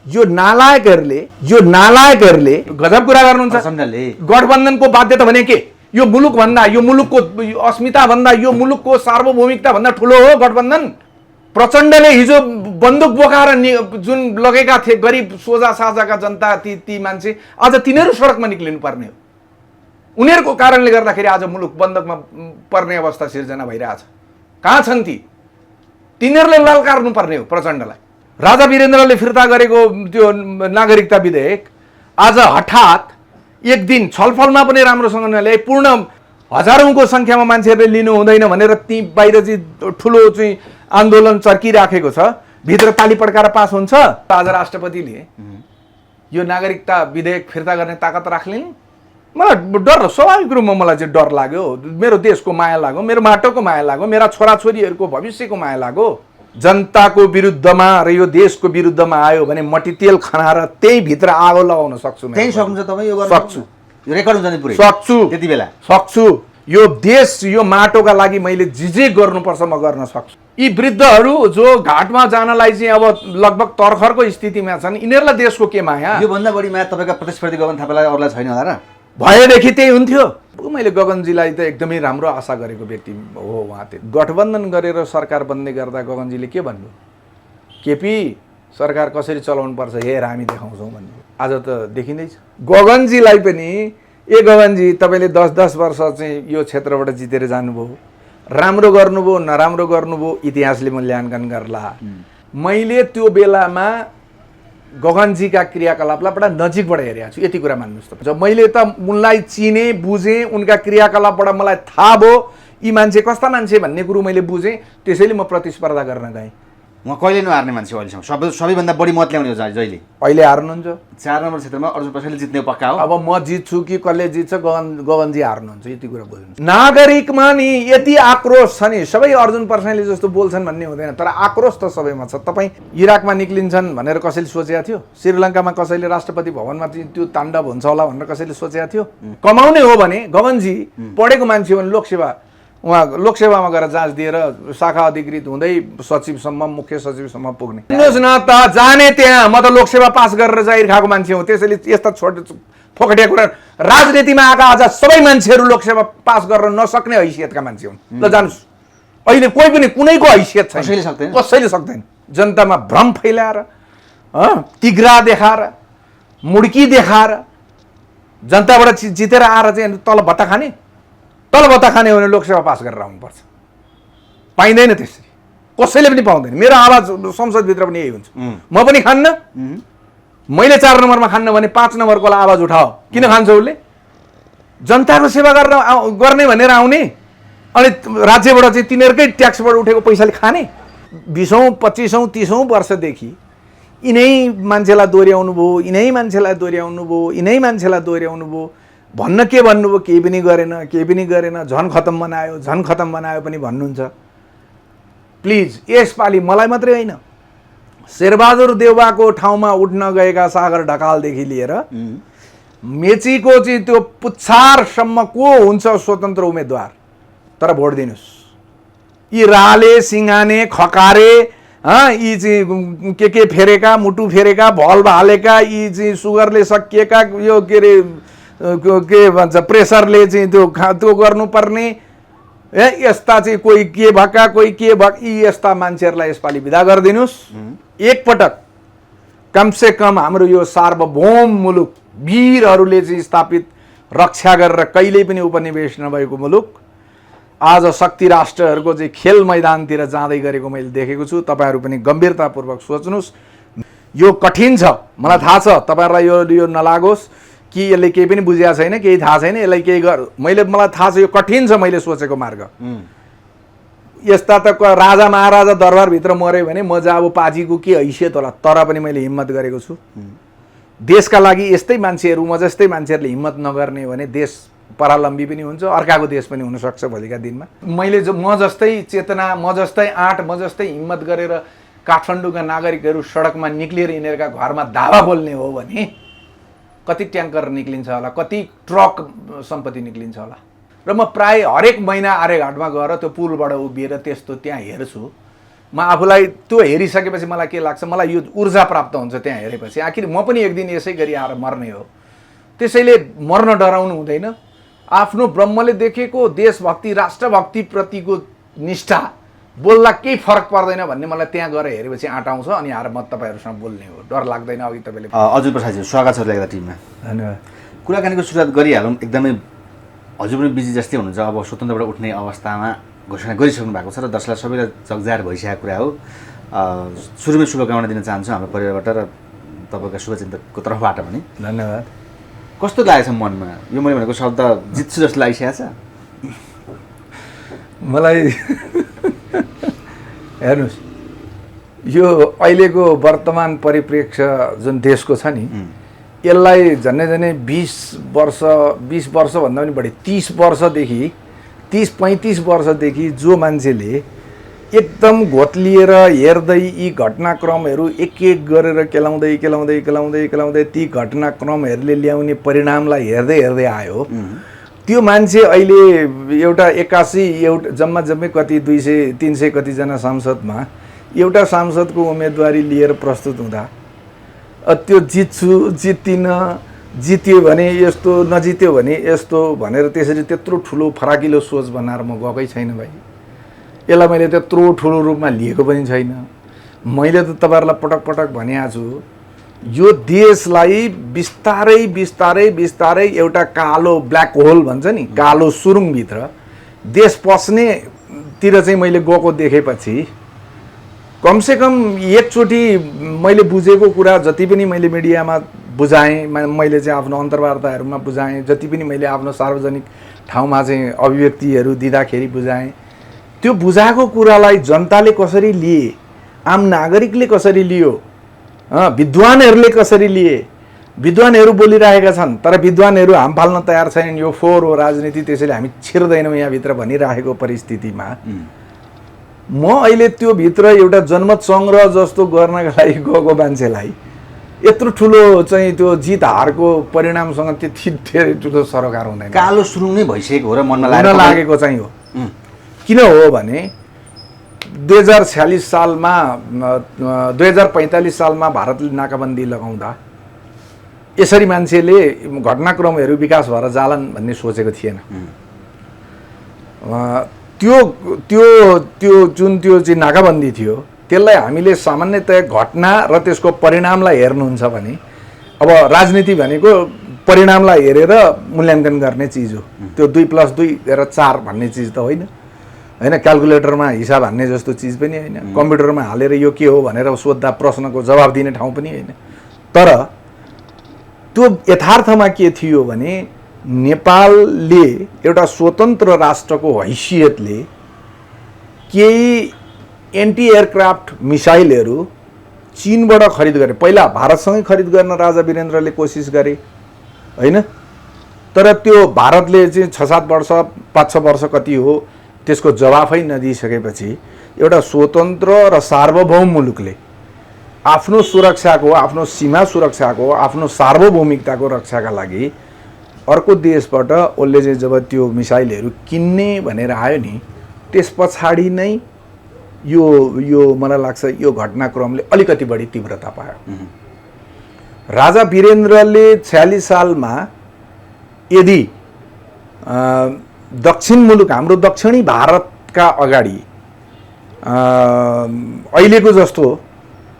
यो नालायकहरूले गजब कुरा गर्नुहुन्छ। गठबन्धनको बाध्यता भने के? यो मुलुक भन्दा, यो मुलुकको अस्मिता भन्दा, यो मुलुकको सार्वभौमिकता भन्दा ठुलो हो गठबन्धन। प्रचण्डले हिजो बन्दुक बोकाएर जुन लगेका थिए गरिब सोझा साझाका जनता, ती मान्छे आज तिनीहरू सडकमा निक्लिनु पर्ने हो। उनीहरूको कारणले गर्दाखेरि आज मुलुक बन्दकमा पर्ने अवस्था सिर्जना भइरहेछ। कहाँ छन् ती? तिनीहरूले ललकार्नु पर्ने हो प्रचण्डलाई। राजा वीरेन्द्रले फिर्ता गरेको त्यो नागरिकता विधेयक आज हठात एक दिन छलफलमा पनि राम्रोसँग नल्याए, पूर्ण हजारौंको संख्यामा मान्छेहरूले लिनु हुँदैन भनेर ती बाहिर चाहिँ ठुलो चाहिँ आन्दोलन चर्किराखेको छ। भित्र ताली पड्काएर पास हुन्छ। आज राष्ट्रपतिले यो नागरिकता विधेयक फिर्ता गर्ने ताकत राख्लिन्। मलाई डर, स्वाभाविक रूपमा मलाई चाहिँ डर लाग्यो। मेरो देशको माया लाग्यो, मेरो माटोको माया लाग्यो, मेरा छोराछोरीहरूको भविष्यको माया लाग्यो। जनताको विरुद्धमा र यो देशको विरुद्धमा आयो भने मट्टीतेल खनाएर त्यही भित्र आगो लगाउन सक्छु। त्यही सक्नुहुन्छ तपाईँ? यो सक्छु, रेकर्ड हुन्छ नि पुरै? सक्छु, त्यति बेला सक्छु। यो देश, यो माटोका लागि मैले जे गर्नुपर्छ म गर्न सक्छु। यी वृद्धहरू जो घाटमा जानलाई चाहिँ अब लगभग तर्खरको स्थितिमा छन्, यिनीहरूलाई देशको के माया? योभन्दा बढी माया तपाईँका प्रतिस्पर्धी गगन थापालाई अरूलाई छैन होला र? भएदेखि त्यही हुन्थ्यो। मैले गगनजीलाई त एकदमै राम्रो आशा गरेको व्यक्ति हो। उहाँ त्यो गठबन्धन गरेर सरकार बन्दै गर्दा गगनजीले के भन्नु? केपी सरकार कसरी चलाउनु पर्छ हेर हामी देखाउँछौँ भन्नु। आज त देखिँदैछ। गगनजीलाई पनि गगनजी तपाईँले 10-10 वर्ष चाहिँ यो क्षेत्रबाट जितेर जानुभयो, राम्रो गर्नुभयो नराम्रो गर्नुभयो इतिहासले मूल्याङ्कन गर्ला। मैले त्यो बेलामा गगनजीका क्रियाकलापलाई बडा नजिकबाट हेरेको छु, यति कुरा मान्नुहोस् त। मैले त उनलाई चिने बुझेँ, उनका क्रियाकलापबाट मलाई थाहा भयो यी मान्छे कस्ता मान्छे भन्ने कुरो मैले बुझेँ। त्यसैले म प्रतिस्पर्धा गर्न गएँ। म कहिले नहार्ने मान्छे अहिलेसम्म, सबैभन्दा बढी मत ल्याउने हो जहिले। अहिले हार्नुहुन्छ? 4 नम्बर क्षेत्रमा अर्जुन पछाडि जित्ने पक्का हो। अब म जित्छु कि कसले जित्छ, गगनजी हार्नुहुन्छ, यति कुरा बुझ्नु। नागरिकमा नि यति आक्रोश छ नि, सबै अर्जुन पर्साईले जस्तो बोल्छन् भन्ने हुँदैन, तर आक्रोश त सबैमा छ। तपाईँ इराकमा निक्लिन्छन् भनेर कसैले सोचेको थियो? श्रीलङ्कामा कसैले राष्ट्रपति भवनमा त्यो ताण्डव हुन्छ होला भनेर कसैले सोचेको थियो? कमाउने हो भने गगनजी पढेको मान्छे हो भने लोकसेवा, उहाँ लोकसेवामा गएर जाँच दिएर शाखा अधिकृत हुँदै सचिवसम्म, मुख्य सचिवसम्म पुग्ने। सुन्नुहोस् न त, जाने त्यहाँ म त लोकसेवा पास गरेर जाहिर खाएको मान्छे हो। त्यसैले यस्ता फोकटिया कुरा राजनीतिमा आएका आज सबै मान्छेहरू लोकसेवा पास गरेर नसक्ने हैसियतका मान्छे हुन्। ल जानुस्, अहिले कोही पनि कुनैको हैसियत छैन, कसैले सक्दैन। जनतामा भ्रम फैलाएर, तिग्रा देखाएर, मुड्की देखाएर जनताबाट जितेर आएर चाहिँ तल भत्ता खाने हो भने लोकसेवा पास गरेर आउनुपर्छ। पाइँदैन त्यसरी, कसैले पनि पाउँदैन। मेरो आवाज संसदभित्र पनि यही हुन्छ। म पनि खान्न, मैले 4 नम्बरमा खान्न भने 5 नम्बरकोलाई आवाज उठाओ। किन खान्छ उसले? जनताको सेवा गर्ने भनेर आउने, अनि राज्यबाट चाहिँ तिनीहरूकै ट्याक्सबाट उठेको पैसाले खाने। 20औं 25औं 30औं वर्षदेखि यिनै मान्छेलाई दोहोऱ्याउनु भयो। भन्न के भन्नुभयो? केही पनि गरेन, झन् खतम बनायो पनि भन्नुहुन्छ। प्लिज यसपालि मलाई मात्रै होइन, शेरबहादुर देउवाको ठाउँमा उठ्न गएका सागर ढकालदेखि लिएर मेचीको चाहिँ त्यो पुच्छारसम्म को हुन्छ स्वतन्त्र उम्मेदवार, तर भोट दिनुहोस्। यी राले, सिंगाने, खकारे, यी चाहिँ के फेरेका, मुटु फेरेका, भल हालेका, यी चाहिँ सुगरले सकिएका, यो के भन्छ प्रेसरले चाहिँ त्यो गर्नुपर्ने, यस्ता चाहिँ कोही के भएका, कोही के भए, यी यस्ता मान्छेहरूलाई यसपालि विदा गरिदिनुहोस्। एकपटक कमसे कम हाम्रो यो सार्वभौम मुलुक, वीरहरूले चाहिँ स्थापित रक्षा गरेर कहिल्यै पनि उपनिवेश नभएको मुलुक आज शक्ति राष्ट्रहरूको चाहिँ खेल मैदानतिर जाँदै गरेको मैले देखेको छु। तपाईँहरू पनि गम्भीरतापूर्वक सोच्नुहोस्। यो कठिन छ, मलाई थाहा छ। तपाईँहरूलाई यो नलागोस् कि यसले केही पनि बुझेको छैन, केही थाहा छैन, यसलाई केही मलाई थाहा छ यो कठिन छ। मैले सोचेको मार्ग यस्ता त राजा महाराजा दरबारभित्र मऱ्यो भने म चाहिँ अब पाजीको के हैसियत होला, तर पनि मैले हिम्मत गरेको छु। देशका लागि यस्तै मान्छेहरू, म जस्तै मान्छेहरूले हिम्मत नगर्ने भने देश परालम्बी पनि हुन्छ, अर्काको देश पनि हुनसक्छ भोलिका दिनमा। म जस्तै चेतना, म जस्तै आँट, म जस्तै हिम्मत गरेर काठमाडौँका नागरिकहरू सडकमा निक्लिएर यिनीहरूका घरमा धावा बोल्ने हो भने कति ट्याङ्कर निक्लिन्छ होला, कति ट्रक सम्पत्ति निक्लिन्छ होला। र म प्राय हरेक महिना आर्यघाटमा गएर त्यो पुलबाट उभिएर त्यस्तो त्यहाँ हेर्छु। म आफूलाई त्यो हेरिसकेपछि मलाई के लाग्छ, मलाई यो ऊर्जा प्राप्त हुन्छ त्यहाँ हेरेपछि। आखिर म पनि एक दिन यसै गरी आएर मर्ने हो, त्यसैले मर्न डराउनु हुँदैन। आफ्नो ब्रह्मले देखेको देशभक्ति राष्ट्रभक्तिप्रतिको निष्ठा बोल्दा केही फरक पर्दैन भन्ने मलाई त्यहाँ गएर हेरेपछि आँट आउँछ। अनि आएर म तपाईँहरूसँग बोल्ने हो, डर लाग्दैन। अघि तपाईँले हजुर प्रसादजी स्वागत छ लेख्दा टिममा। धन्यवाद। कुराकानीको सुरुवात गरिहालौँ। एकदमै हजुर पनि बिजी जस्तै हुनुहुन्छ, अब स्वतन्त्रबाट उठ्ने अवस्थामा घोषणा गरिसक्नु भएको छ र दर्शकलाई सबैलाई जगजाहेर भइसकेको कुरा हो। सुरुमै शुभकामना दिन चाहन्छु हाम्रो परिवारबाट र तपाईँका शुभचिन्तकको तर्फबाट पनि। धन्यवाद। कस्तो लागेको छ मनमा? यो मैले भनेको शब्द जित्छु जस्तो लागिसकेको छ मलाई। हेर्नुहोस्, यो अहिलेको वर्तमान परिप्रेक्ष्य जुन देशको छ नि, यसलाई झन्डै झन्डै 20 वर्षभन्दा पनि बढी 30 वर्षदेखि 30-35 वर्षदेखि जो मान्छेले एकदम घोत्लिएर हेर्दै यी घटनाक्रमहरू एक एक गरेर केलाउँदै ती घटनाक्रमहरूले ल्याउने परिणामलाई हेर्दै हेर्दै आयो, त्यो मान्छे अहिले एउटा 81 एउटा जम्मै कति 200-300 कतिजना सांसदमा एउटा सांसदको उम्मेदवारी लिएर प्रस्तुत हुँदा त्यो जित्छु जित्दिनँ, जित्यो भने यस्तो नजित्यो भने यस्तो भनेर त्यसरी त्यत्रो ठुलो फराकिलो सोच बनाएर म गएकै छैन भाइ। यसलाई मैले त्यत्रो ठुलो रूपमा लिएको पनि छैन। मैले त तपाईँहरूलाई पटक पटक भनिएको छु, यो देशलाई बिस्तारै एउटा कालो ब्ल्याक होल भन्छ नि, कालो सुरुङभित्र देश पस्नेतिर चाहिँ मैले गएको देखेपछि कमसेकम एकचोटि मैले बुझेको कुरा जति पनि मैले मिडियामा बुझाएँ, मैले चाहिँ आफ्नो अन्तर्वार्ताहरूमा बुझाएँ, जति पनि मैले आफ्नो सार्वजनिक ठाउँमा चाहिँ अभिव्यक्तिहरू दिँदाखेरि बुझाएँ, त्यो बुझाएको कुरालाई जनताले कसरी लिए, आम नागरिकले कसरी लियो, विद्वानहरूले कसरी लिए। विद्वानहरू बोलिरहेका छन् तर विद्वानहरू हाम फाल्न तयार छैनन्। यो फोहोर हो राजनीति, त्यसैले हामी छिर्दैनौँ यहाँभित्र भनिरहेको परिस्थितिमा म अहिले त्यो भित्र एउटा जनमत सङ्ग्रह जस्तो गर्नका लागि गएको मान्छेलाई यत्रो ठुलो चाहिँ त्यो जित हारको परिणामसँग त्यति धेरै ठुलो सरोकार हुँदैन। कालो सुरुङ नै भइसकेको हो र मनमा लागेको चाहिँ हो। किन हो भने 2046 सालमा 2045 सालमा भारतले नाकाबन्दी लगाउँदा यसरी मान्छेले घटनाक्रमहरू विकास भएर जालान् भन्ने सोचेको थिएन। त्यो जुन त्यो चाहिँ नाकाबन्दी थियो त्यसलाई हामीले सामान्यतया घटना र त्यसको परिणामलाई हेर्नुहुन्छ भने, अब राजनीति भनेको परिणामलाई हेरेर मूल्याङ्कन गर्ने चिज हो। त्यो 2+2=4 भन्ने चिज त होइन, क्यालकुलेटरमा हिसाब हान्ने जस्तो चिज पनि होइन, कम्प्युटरमा हालेर यो के हो भनेर सोद्धा प्रश्नको जवाब दिने ठाउँ पनि होइन। तर त्यो यथार्थमा के थियो भने नेपालले एउटा स्वतन्त्र राष्ट्रको हैसियतले केही एन्टी एयरक्राफ्ट मिसाइलहरू चीनबाट खरिद गरे। पहिला भारतसँगै खरिद गर्न राजा वीरेन्द्रले कोसिस गरे होइन, तर त्यो भारतले चाहिँ 6-7 वर्ष 5-6 वर्ष कति हो त्यसको जवाफै नदिइसकेपछि एउटा स्वतन्त्र र सार्वभौम मुलुकले आफ्नो सुरक्षाको, आफ्नो सीमा सुरक्षाको, आफ्नो सार्वभौमिकताको रक्षाका लागि अर्को देशबाट उसले चाहिँ जब त्यो मिसाइलहरू किन्ने भनेर आयो नि, त्यस पछाडि नै यो मलाई लाग्छ यो घटनाक्रमले अलिकति बढी तीव्रता पायो। राजा वीरेन्द्रले 46 सालमा यदि दक्षिण मुलुक हाम्रो दक्षिणी भारतका अगाडि अहिलेको जस्तो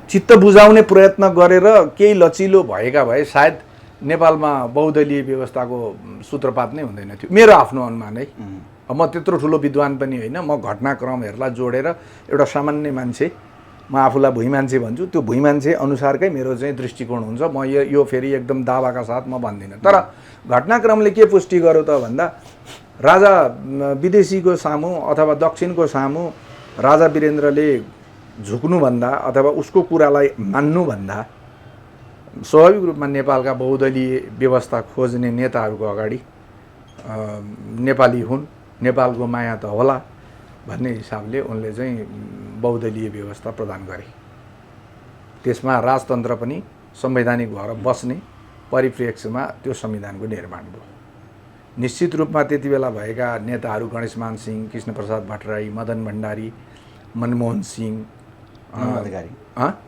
चित्त बुझाउने प्रयत्न गरेर केही लचिलो भएका भए सायद नेपालमा बहुदलीय व्यवस्थाको सूत्रपात नै हुँदैन थियो, मेरो आफ्नो अनुमान है। म त्यत्रो ठुलो विद्वान पनि होइन, म घटनाक्रमहरूलाई जोडेर एउटा सामान्य मान्छे, म आफूलाई भुइँ मान्छे भन्छु, त्यो भुइँ मान्छे अनुसारकै मेरो चाहिँ दृष्टिकोण हुन्छ। म यो फेरि एकदम दावाका साथ म भन्दिनँ। तर घटनाक्रमले के पुष्टि गर्यो त भन्दा राजा विदेशीको सामु अथवा दक्षिणको सामु राजा वीरेन्द्रले झुक्नुभन्दा अथवा उसको कुरालाई मान्नुभन्दा स्वाभाविक रूपमा नेपालका बहुदलीय व्यवस्था खोज्ने नेताहरूको अगाडि नेपाली हुन्, नेपालको माया त होला भन्ने हिसाबले उनले चाहिँ बहुदलीय व्यवस्था प्रदान गरे। त्यसमा राजतन्त्र पनि संवैधानिक भएर बस्ने परिप्रेक्ष्यमा त्यो संविधानको निर्माण भयो। निश्चित रूपमा त्यति बेला भएका नेताहरू गणेशमान सिंह, कृष्णप्रसाद भट्टराई, मदन भण्डारी, मनमोहन सिंह, मनमोहन अधिकारी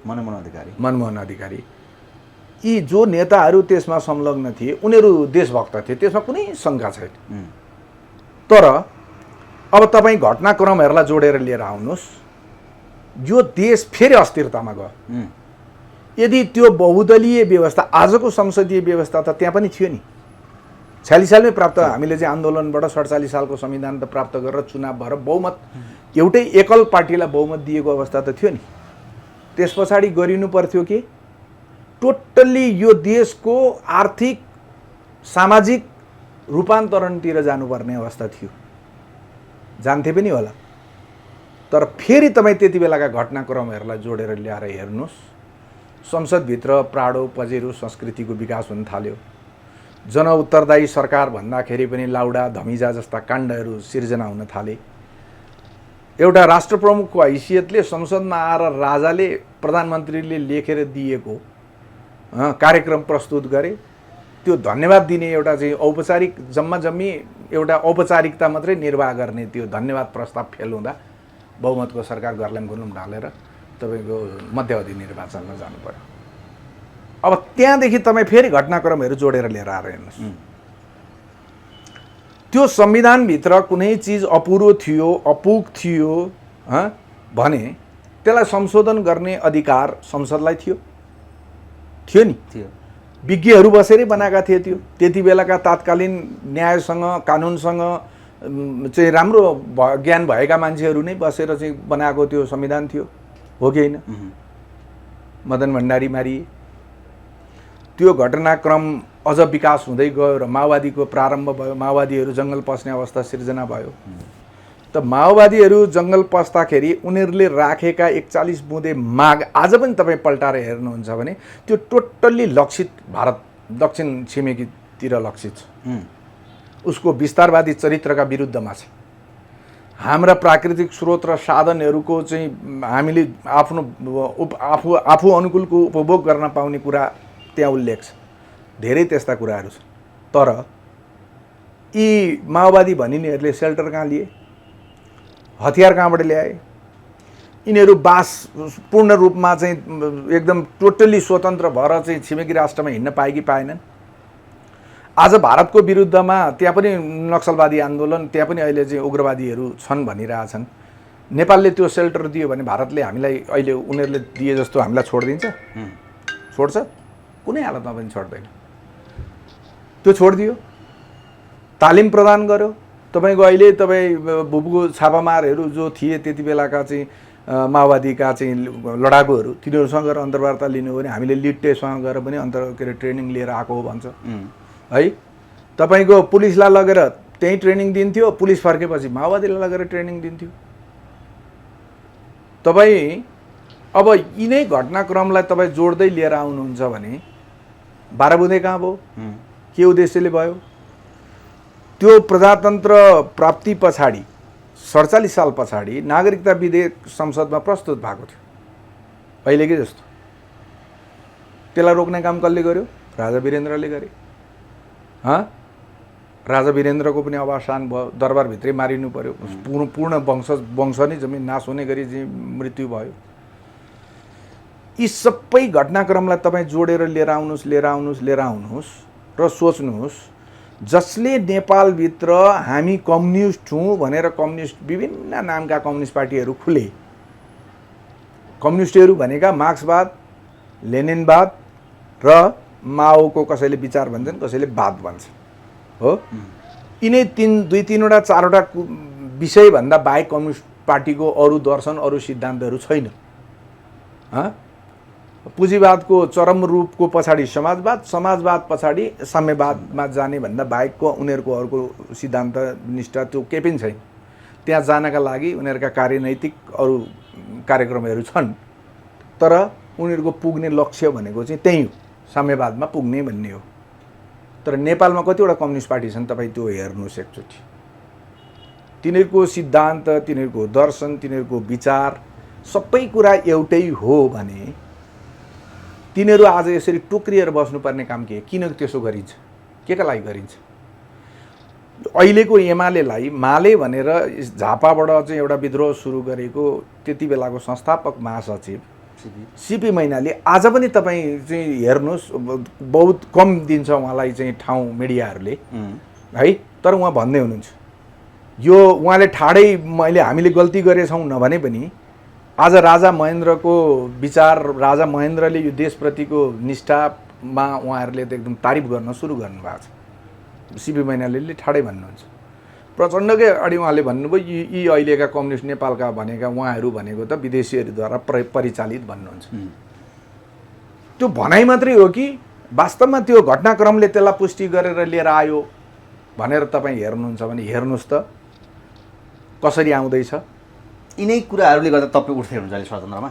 मनमोहन अधिकारी मनमोहन अधिकारी यी जो नेताहरू त्यसमा संलग्न थिए उनीहरू देशभक्त थिए, त्यसमा कुनै शङ्का छैन। तर अब तपाईँ घटनाक्रमहरूलाई जोडेर लिएर आउनुहोस्, यो देश फेरि अस्थिरतामा गयो। यदि त्यो बहुदलीय व्यवस्था, आजको संसदीय व्यवस्था त त्यहाँ पनि थियो नि, 46 सालमै प्राप्त, हामीले चाहिँ आन्दोलनबाट 47 सालको संविधान त प्राप्त गरेर चुनाव भएर बहुमत, एउटै एकल पार्टीलाई बहुमत दिएको अवस्था त थियो नि। त्यस पछाडि गरिनु पर्थ्यो कि टोटल्ली यो देशको आर्थिक सामाजिक रूपान्तरणतिर जानुपर्ने अवस्था थियो, जान्थे पनि होला। तर फेरि तपाईँ त्यति बेलाका घटनाक्रमहरूलाई जोडेर ल्याएर हेर्नुहोस्, संसदभित्र प्राडो पजेरो संस्कृतिको विकास हुन थाल्यो। जनउत्तरदायी सरकार भन्दाखेरि पनि लाउडा धमिजा जस्ता काण्डहरू सिर्जना हुन थाले। एउटा राष्ट्र प्रमुखको हैसियतले संसदमा आएर राजाले प्रधानमन्त्रीले लेखेर दिएको कार्यक्रम प्रस्तुत गरे, त्यो धन्यवाद दिने एउटा चाहिँ औपचारिक जम्मा जम्मी एउटा औपचारिकता मात्रै निर्वाह गर्ने त्यो धन्यवाद प्रस्ताव फेल हुँदा बहुमतको सरकार गर्लाम गुरुम ढालेर तपाईँको मध्यावधि निर्वाचनमा जानु पर्यो। अब त्यहाँदेखि तपाईँ फेरि घटनाक्रमहरू जोडेर लिएर आएर हेर्नुहोस्, त्यो संविधानभित्र कुनै चिज अपुरो थियो, अपुग थियो भने त्यसलाई संशोधन गर्ने अधिकार संसदलाई थियो नि। थियो, विज्ञहरू बसेरै बनाएका थिए। त्यो त्यति बेलाका तात्कालीन न्यायसँग कानुनसँग चाहिँ राम्रो ज्ञान भएका मान्छेहरू नै बसेर चाहिँ बनाएको त्यो संविधान थियो, हो कि होइन? मदन भण्डारी मारिए, त्यो घटनाक्रम अझ विकास हुँदै गयो र माओवादीको प्रारम्भ भयो। माओवादीहरू जङ्गल पस्ने अवस्था सिर्जना भयो। त माओवादीहरू जङ्गल पस्दाखेरि उनीहरूले राखेका 41 बुँदे माग आज पनि तपाईँ पल्टाएर हेर्नुहुन्छ भने त्यो टोटल्ली लक्षित भारत दक्षिण छिमेकीतिर लक्षित छ। उसको विस्तारवादी चरित्रका विरुद्धमा छ। हाम्रा प्राकृतिक स्रोत र साधनहरूको चाहिँ हामीले आफू अनुकूलको उपभोग गर्न पाउने कुरा त्यहाँ उल्लेख छ। धेरै त्यस्ता कुराहरू छन्। तर यी माओवादी भनिनेहरूले सेल्टर कहाँ लिए, हतियार कहाँबाट ल्याए? यिनीहरू पूर्ण रूपमा चाहिँ एकदम टोटल्ली स्वतन्त्र भएर चाहिँ छिमेकी राष्ट्रमा हिँड्न पाए कि पाएनन्? आज भारतको विरुद्धमा त्यहाँ पनि नक्सलवादी आन्दोलन, त्यहाँ पनि अहिले चाहिँ उग्रवादीहरू छन् भनिरहेछन्। नेपालले त्यो सेल्टर दियो भने भारतले हामीलाई अहिले उनीहरूले दिए जस्तो हामीलाई छोडिदिन्छ? छोड्छ? कुनै हालतमा पनि छोड्दैन। त्यो छोडिदियो, तालिम प्रदान गर्यो। तपाईँको अहिले तपाईँ भुपको छापामारहरू जो थिए त्यति बेलाका चाहिँ माओवादीका चाहिँ लडाकुहरू, तिनीहरूसँग गएर अन्तर्वार्ता लिनु हो भने हामीले लिट्टेसँग गएर पनि ट्रेनिङ लिएर आएको हो भन्छ है। तपाईँको पुलिसलाई लगेर त्यहीँ ट्रेनिङ दिन्थ्यो, पुलिस फर्केपछि माओवादीलाई लगेर ट्रेनिङ दिन्थ्यो। तपाईँ अब यिनै घटनाक्रमलाई तपाईँ जोड्दै लिएर आउनुहुन्छ भने 12 बुँदे कहाँ भयो, के उद्देश्यले भयो? त्यो प्रजातन्त्र प्राप्ति पछाडि 47 साल पछाडि नागरिकता विधेयक संसदमा प्रस्तुत भएको थियो, पहिलेकै जस्तो। त्यसलाई रोक्ने काम कसले गर्यो? राजा वीरेन्द्रले गरे। राजा वीरेन्द्रको पनि अवसान भयो, दरबारभित्रै मारिनु पर्यो, पूर्ण वंश नै जमिन नाश हुने गरी चाहिँ मृत्यु भयो। यी सबै घटनाक्रमलाई तपाईँ जोडेर लिएर आउनुहोस् र सोच्नुहोस्, जसले नेपालभित्र हामी कम्युनिस्ट हौँ भनेर कम्युनिस्ट विभिन्न नामका कम्युनिस्ट पार्टीहरू खुले। कम्युनिस्टहरू भनेका मार्क्सवाद, लेनिनवाद र माओको कसैले विचार भन्छन्, कसैले वाद भन्छन्, हो। यिनै 2-3वटा 4वटा विषयभन्दा बाहेक कम्युनिस्ट पार्टीको अरू दर्शन, अरू सिद्धान्तहरू छैन। पुँजीवादको चरम रूपको पछाडि समाजवाद, समाजवाद पछाडि साम्यवादमा जाने भन्दा बाहेकको उनीहरूको अर्को सिद्धान्त निष्ठा त्यो केही पनि छैन। त्यहाँ जानका लागि उनीहरूका कार्यनैतिक अरू कार्यक्रमहरू छन्, तर उनीहरूको पुग्ने लक्ष्य भनेको चाहिँ त्यही हो, साम्यवादमा पुग्ने भन्ने हो। तर नेपालमा कतिवटा कम्युनिस्ट पार्टी छन् तपाईँ त्यो हेर्नुहोस् एकचोटि। तिनीहरूको सिद्धान्त, तिनीहरूको दर्शन, तिनीहरूको विचार सबै कुरा एउटै हो भने तिनीहरू आज यसरी टोक्रिएर बस्नुपर्ने काम के? किन त्यसो गरिन्छ? के का लागि गरिन्छ? अहिलेको एमालेलाई माले भनेर झापाबाट चाहिँ एउटा विद्रोह सुरु गरेको त्यति बेलाको संस्थापक महासचिव सिपी मैनाली आज पनि तपाईँ चाहिँ हेर्नुहोस् बहुत कम दिन्छ उहाँलाई चाहिँ ठाउँ मिडियाहरूले है, तर उहाँ भन्दै हुनुहुन्छ यो उहाँले ठाडै हामीले गल्ती गरेछौँ नभने पनि आज राजा महेन्द्रको विचार, राजा महेन्द्रले यो देशप्रतिको निष्ठामा उहाँहरूले त एकदम तारिफ गर्न सुरु गर्नुभएको छ। सिपी मैनालीले ठाडै भन्नुहुन्छ। प्रचण्डकै अगाडि उहाँले भन्नुभयो यी अहिलेका कम्युनिस्ट नेपालका भनेका उहाँहरू भनेको त विदेशीहरूद्वारा परिचालित भन्नुहुन्छ। त्यो भनाइ मात्रै हो कि वास्तवमा त्यो घटनाक्रमले त्यसलाई पुष्टि गरेर लिएर आयो भनेर तपाईँ हेर्नुहुन्छ भने हेर्नुहोस् त कसरी आउँदैछ। यिनै कुराहरूले गर्दा तपाईँ उठ्दै हुनुहुन्छ अहिले स्वतन्त्रमा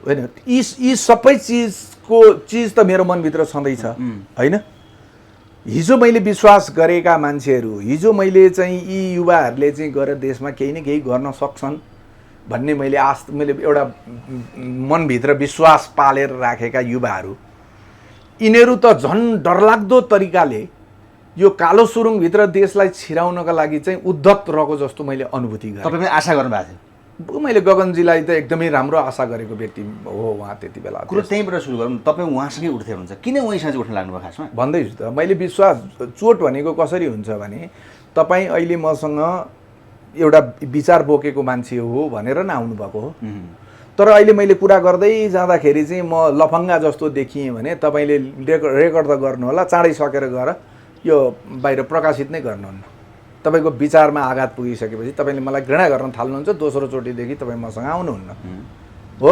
होइन, यी सबै चिज त मेरो मनभित्र छँदैछ होइन। हिजो मैले विश्वास गरेका मान्छेहरू, हिजो मैले चाहिँ यी युवाहरूले चाहिँ गएर देशमा केही न केही गर्न सक्छन् भन्ने मैले एउटा मनभित्र विश्वास पालेर राखेका युवाहरू, यिनीहरू त झन् डरलाग्दो तरिकाले यो कालो सुरुङभित्र देशलाई छिराउनका लागि चाहिँ उद्धत रहेको जस्तो मैले अनुभूति गरेँ। तपाईँ पनि आशा गर्नुभएको थियो? मैले गगनजीलाई त एकदमै राम्रो आशा गरेको व्यक्ति हो उहाँ त्यति बेला। कुरो त्यहीँबाट सुरु गरौँ। तपाईँ उहाँसँगै उठ्दै हुनुहुन्छ, किन उहीसँग उठ्न लाग्नुभयो खासमा? भन्दैछु त मैले विश्वास, चोट भनेको कसरी हुन्छ भने तपाईँ अहिले मसँग एउटा विचार बोकेको मान्छे हो भनेर नआउनुभएको हो, तर अहिले मैले कुरा गर्दै जाँदाखेरि चाहिँ म लफङ्गा जस्तो देखिएँ भने तपाईँले रेकर्ड त गर्नु होला, चाँडै सकेर गएर यो बाहिर प्रकाशित नै गर्नुहुन्न। तपाईँको विचारमा आघात पुगिसकेपछि तपाईँले मलाई घृणा गर्न थाल्नुहुन्छ, दोस्रो चोटिदेखि तपाईँ मसँग आउनुहुन्न हो।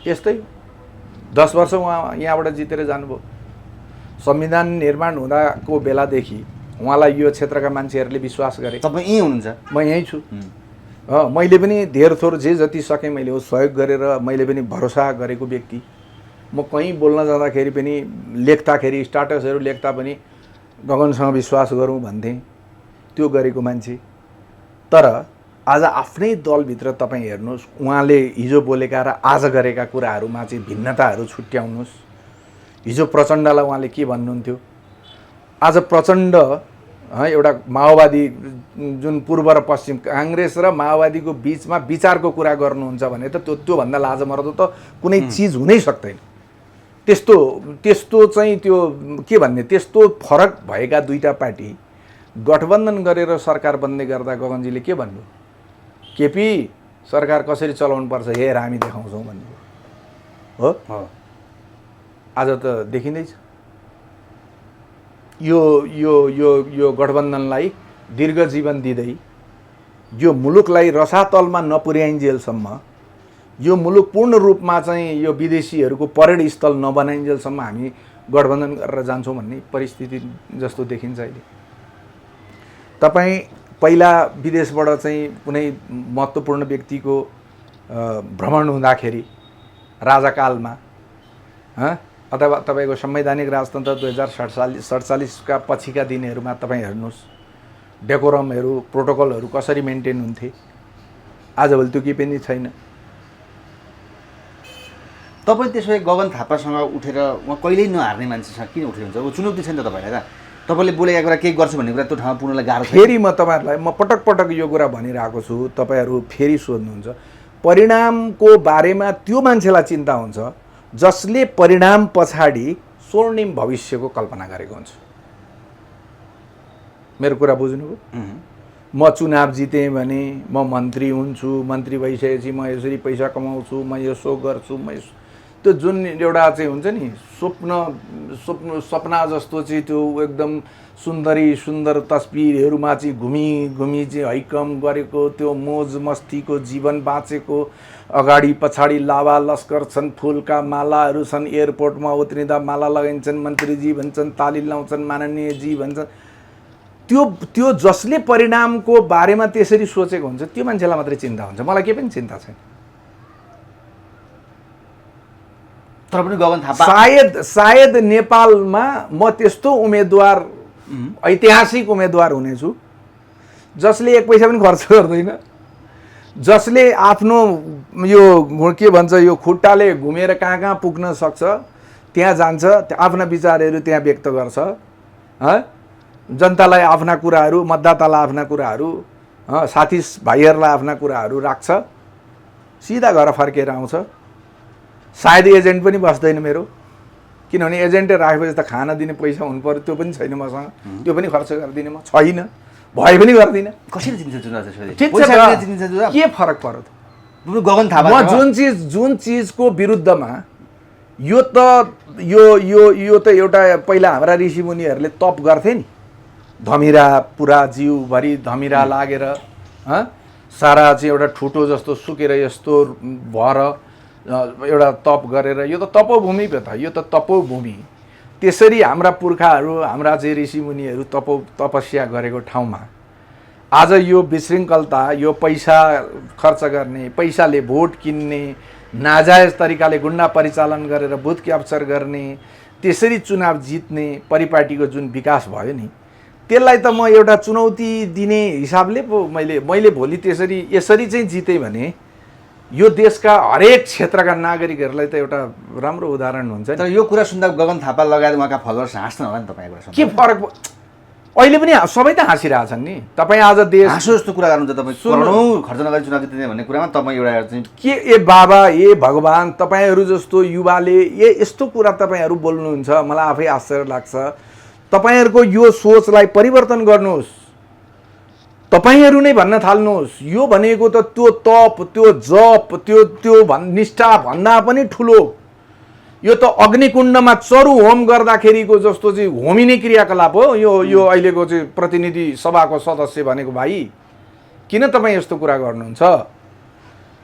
यस्तै 10 वर्ष उहाँ यहाँबाट जितेर जानुभयो। संविधान निर्माण हुँदाको बेलादेखि उहाँलाई यो क्षेत्रका मान्छेहरूले विश्वास गरे। तपाईँ यहीँ हुनुहुन्छ? म यहीँ छु। मैले पनि धेर थोर जे जति सकेँ मैले सहयोग गरेर मैले पनि भरोसा गरेको व्यक्ति। म कहीँ बोल्न जाँदाखेरि पनि लेख्दाखेरि स्टाटसहरू लेख्दा पनि गगनसँग विश्वास गरौँ भन्थेँ, त्यो गरेको मान्छे। तर आज आफ्नै दलभित्र तपाईँ हेर्नुहोस्, उहाँले हिजो बोलेका र आज गरेका कुराहरूमा चाहिँ भिन्नताहरू छुट्याउनुहोस्। हिजो प्रचण्डलाई उहाँले के भन्नुहुन्थ्यो, आज प्रचण्ड एउटा माओवादी जुन पूर्व र पश्चिम काङ्ग्रेस र माओवादीको बिचमा विचारको कुरा गर्नुहुन्छ भने त त्योभन्दा लाजमर्दो त कुनै चिज हुनै सक्दैन। त्यस्तो चाहिँ त्यो के भन्ने, त्यस्तो फरक भएका दुईटा पार्टी गठबन्धन गरेर सरकार बन्दै गर्दा गगनजीले के भन्नु, केपी सरकार कसरी चलाउनु पर्छ हेर हामी देखाउँछौँ भन्नु हो। आज त देखिँदैछ यो यो यो यो गठबन्धनलाई दीर्घ जीवन दिँदै यो मुलुकलाई रसातलमा नपुर्याइन्जेलसम्म, यो मुलुक पूर्ण रूपमा चाहिँ यो विदेशीहरूको परेड स्थल नबनाइन्जेलसम्म हामी गठबन्धन गरेर जान्छौँ भन्ने परिस्थिति जस्तो देखिन्छ अहिले। तपाईँ पहिला विदेशबाट चाहिँ कुनै महत्त्वपूर्ण व्यक्तिको भ्रमण हुँदाखेरि राजाकालमा अथवा तपाईँको संवैधानिक राजतन्त्र 2047 का पछिका दिनहरूमा तपाईँ हेर्नुहोस् डेकोरमहरू प्रोटोकलहरू कसरी मेन्टेन हुन्थे। आजभोलि त्यो केही पनि छैन। तपाईँ त्यसो भए गगन थापासँग उठेर उहाँ कहिल्यै नहार्ने मान्छेसँग किन उठिनुहुन्छ? ऊ चुनौती छैन त तपाईँलाई त? तपाईँले बोलेका कुरा केही गर्छु भन्ने कुरा त्यो ठाउँमा पुर्नलाई गाह्रो छ। फेरि म तपाईँहरूलाई पटक पटक यो कुरा भनिरहेको छु, तपाईँहरू फेरि सोध्नुहुन्छ। परिणामको बारेमा त्यो मान्छेलाई चिन्ता हुन्छ जसले परिणाम पछाडि स्वर्णिम भविष्यको कल्पना गरेको हुन्छ। मेरो कुरा बुझ्नुभयो? म चुनाव जितेँ भने म मन्त्री हुन्छु, मन्त्री भइसकेपछि म यसरी पैसा कमाउँछु, म यसो गर्छु, म त्यो जुन एउटा चाहिँ हुन्छ नि सपना जस्तो चाहिँ त्यो एकदम सुन्दर तस्बिरहरूमा चाहिँ घुमी चाहिँ हैकम गरेको त्यो मोज मस्तीको जीवन बाँचेको, अगाडि पछाडि लावा लस्कर छन्, फुलका मालाहरू छन्, एयरपोर्टमा उत्रिँदा माला लगाइन्छन्, मन्त्रीजी भन्छन्, ताली लाउँछन्, माननीयजी भन्छन्। त्यो जसले परिणामको बारेमा त्यसरी सोचेको हुन्छ त्यो मान्छेलाई मात्रै चिन्ता हुन्छ। मलाई केही पनि चिन्ता छैन। तर पनि गगन थापा सायद नेपालमा म त्यस्तो उम्मेदवार, ऐतिहासिक उम्मेदवार हुनेछु जसले एक पैसा पनि खर्च गर्दैन, जसले आफ्नो यो के भन्छ यो खुट्टाले घुमेर कहाँ पुग्न सक्छ, त्यहाँ जान्छ, आफ्ना विचारहरू त्यहाँ व्यक्त गर्छ जनतालाई आफ्ना कुराहरू, मतदातालाई आफ्ना कुराहरू, साथी भाइहरूलाई आफ्ना कुराहरू राख्छ, सिधा घर फर्केर आउँछ। सायद एजेन्ट पनि बस्दैन मेरो, किनभने एजेन्टै राखेपछि त खाना दिने पैसा हुनु पर्यो, त्यो पनि छैन मसँग, त्यो पनि खर्च गरिदिने म छैन, भए पनि गर्दिनँ। कसरी जित्छ चुनाव चाहिँ? ठिक छ, के फरक पर्यो त? गगन थापा म जुन चिजको विरुद्धमा यो त एउटा पहिला हाम्रा ऋषिमुनिहरूले तप गर्थे नि, धमिरा पुरा जिउभरि धमिरा लागेर सारा चाहिँ एउटा ठुटो जस्तो सुकेर यस्तो भएर एउटा तप गरेर, यो त तपोभूमि पो त, यो त तपोभूमि। त्यसरी हाम्रा पुर्खाहरू, हाम्रा चाहिँ ऋषिमुनिहरू तपस्या गरेको ठाउँमा आज यो विशृङ्खलता, यो पैसा खर्च गर्ने, पैसाले भोट किन्ने, नाजायज तरिकाले गुन्डा परिचालन गरेर बुथ क्याप्चर गर्ने, त्यसरी चुनाव जित्ने परिपाटीको जुन विकास भयो नि, त्यसलाई त म एउटा चुनौती दिने हिसाबले पो मैले भोलि यसरी चाहिँ जितेँ भने यो देशका हरेक क्षेत्रका नागरिकहरूलाई त एउटा राम्रो उदाहरण हुन्छ। तर यो कुरा सुन्दा गगन थापा लगायत उहाँका फलोअर्स हाँस्न होला नि तपाईँको? के फरक? अहिले पनि सबै त हाँसिरहेछन् नि। तपाईँ आज देश हाँसो जस्तो कुरा गर्नुहुन्छ, तपाईँ करोडौँ खर्च नगरी चुनाव जित्ने भन्ने कुरामा तपाईँ एउटा चाहिँ के ए बाबा ए भगवान्, तपाईँहरू जस्तो युवाले यस्तो कुरा तपाईँहरू बोल्नुहुन्छ, मलाई आफै आश्चर्य लाग्छ। तपाईँहरूको यो सोचलाई परिवर्तन गर्नुहोस्, तपाईँहरू नै भन्न थाल्नुहोस् यो भनेको त त्यो तप, त्यो जप, त्यो निष्ठा भन्दा पनि ठुलो, यो त अग्निकुण्डमा चरु होम गर्दाखेरिको जस्तो चाहिँ होमिने क्रियाकलाप हो यो अहिलेको चाहिँ प्रतिनिधि सभाको सदस्य भनेको। भाइ किन तपाईँ यस्तो कुरा गर्नुहुन्छ?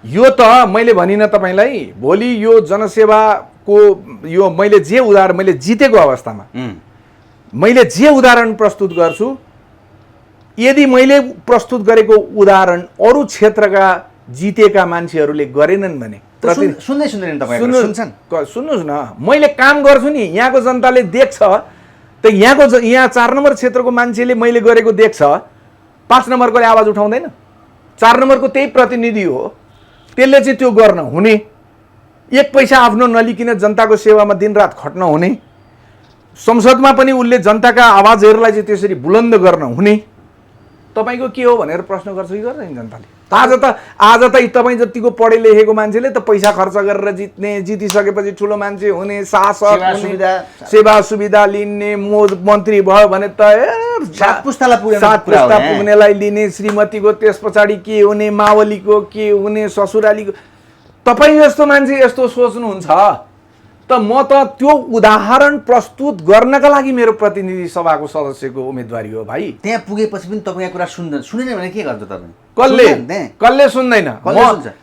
यो त मैले भनिनँ तपाईँलाई, भोलि यो जनसेवाको यो मैले जितेको अवस्थामा मैले जे उदाहरण प्रस्तुत गर्छु, यदि मैले प्रस्तुत गरेको उदाहरण अरू क्षेत्रका जितेका मान्छेहरूले गरेनन् भने सुन्नुहोस् न, मैले काम गर्छु नि, यहाँको जनताले देख्छ त, यहाँ 4 नम्बर क्षेत्रको मान्छेले मैले गरेको देख्छ, 5 नम्बरकोले आवाज उठाउँदैन। 4 नम्बरको त्यही प्रतिनिधि हो, त्यसले चाहिँ त्यो गर्न हुने, 1 पैसा आफ्नो नलिकन जनताको सेवामा दिनरात खट्न हुने, संसदमा पनि उसले जनताका आवाजहरूलाई चाहिँ त्यसरी बुलन्द गर्न हुने। तपाईँको के हो भनेर प्रश्न गर्छ कि गर्दैन जनताले? आज त तपाईँ जतिको पढे लेखेको मान्छेले त पैसा खर्च गरेर जितिसकेपछि ठुलो मान्छे हुने, शासक हुने, सेवा सुविधा लिने, मन्त्री भयो भने त 7 पुस्ता पुग्नेलाई लिने, श्रीमतीको त्यस पछाडि के हुने, मावलीको के हुने, ससुरालीको। तपाईँ जस्तो मान्छे यस्तो सोच्नुहुन्छ त म त त्यो उदाहरण प्रस्तुत गर्नका लागि मेरो प्रतिनिधि सभाको सदस्यको उम्मेदवारी हो। भाइ त्यहाँ पुगेपछि पनि तपाईँ कुरा सुनेन भने के गर्छ तपाईँ? कसले सुन्दैन?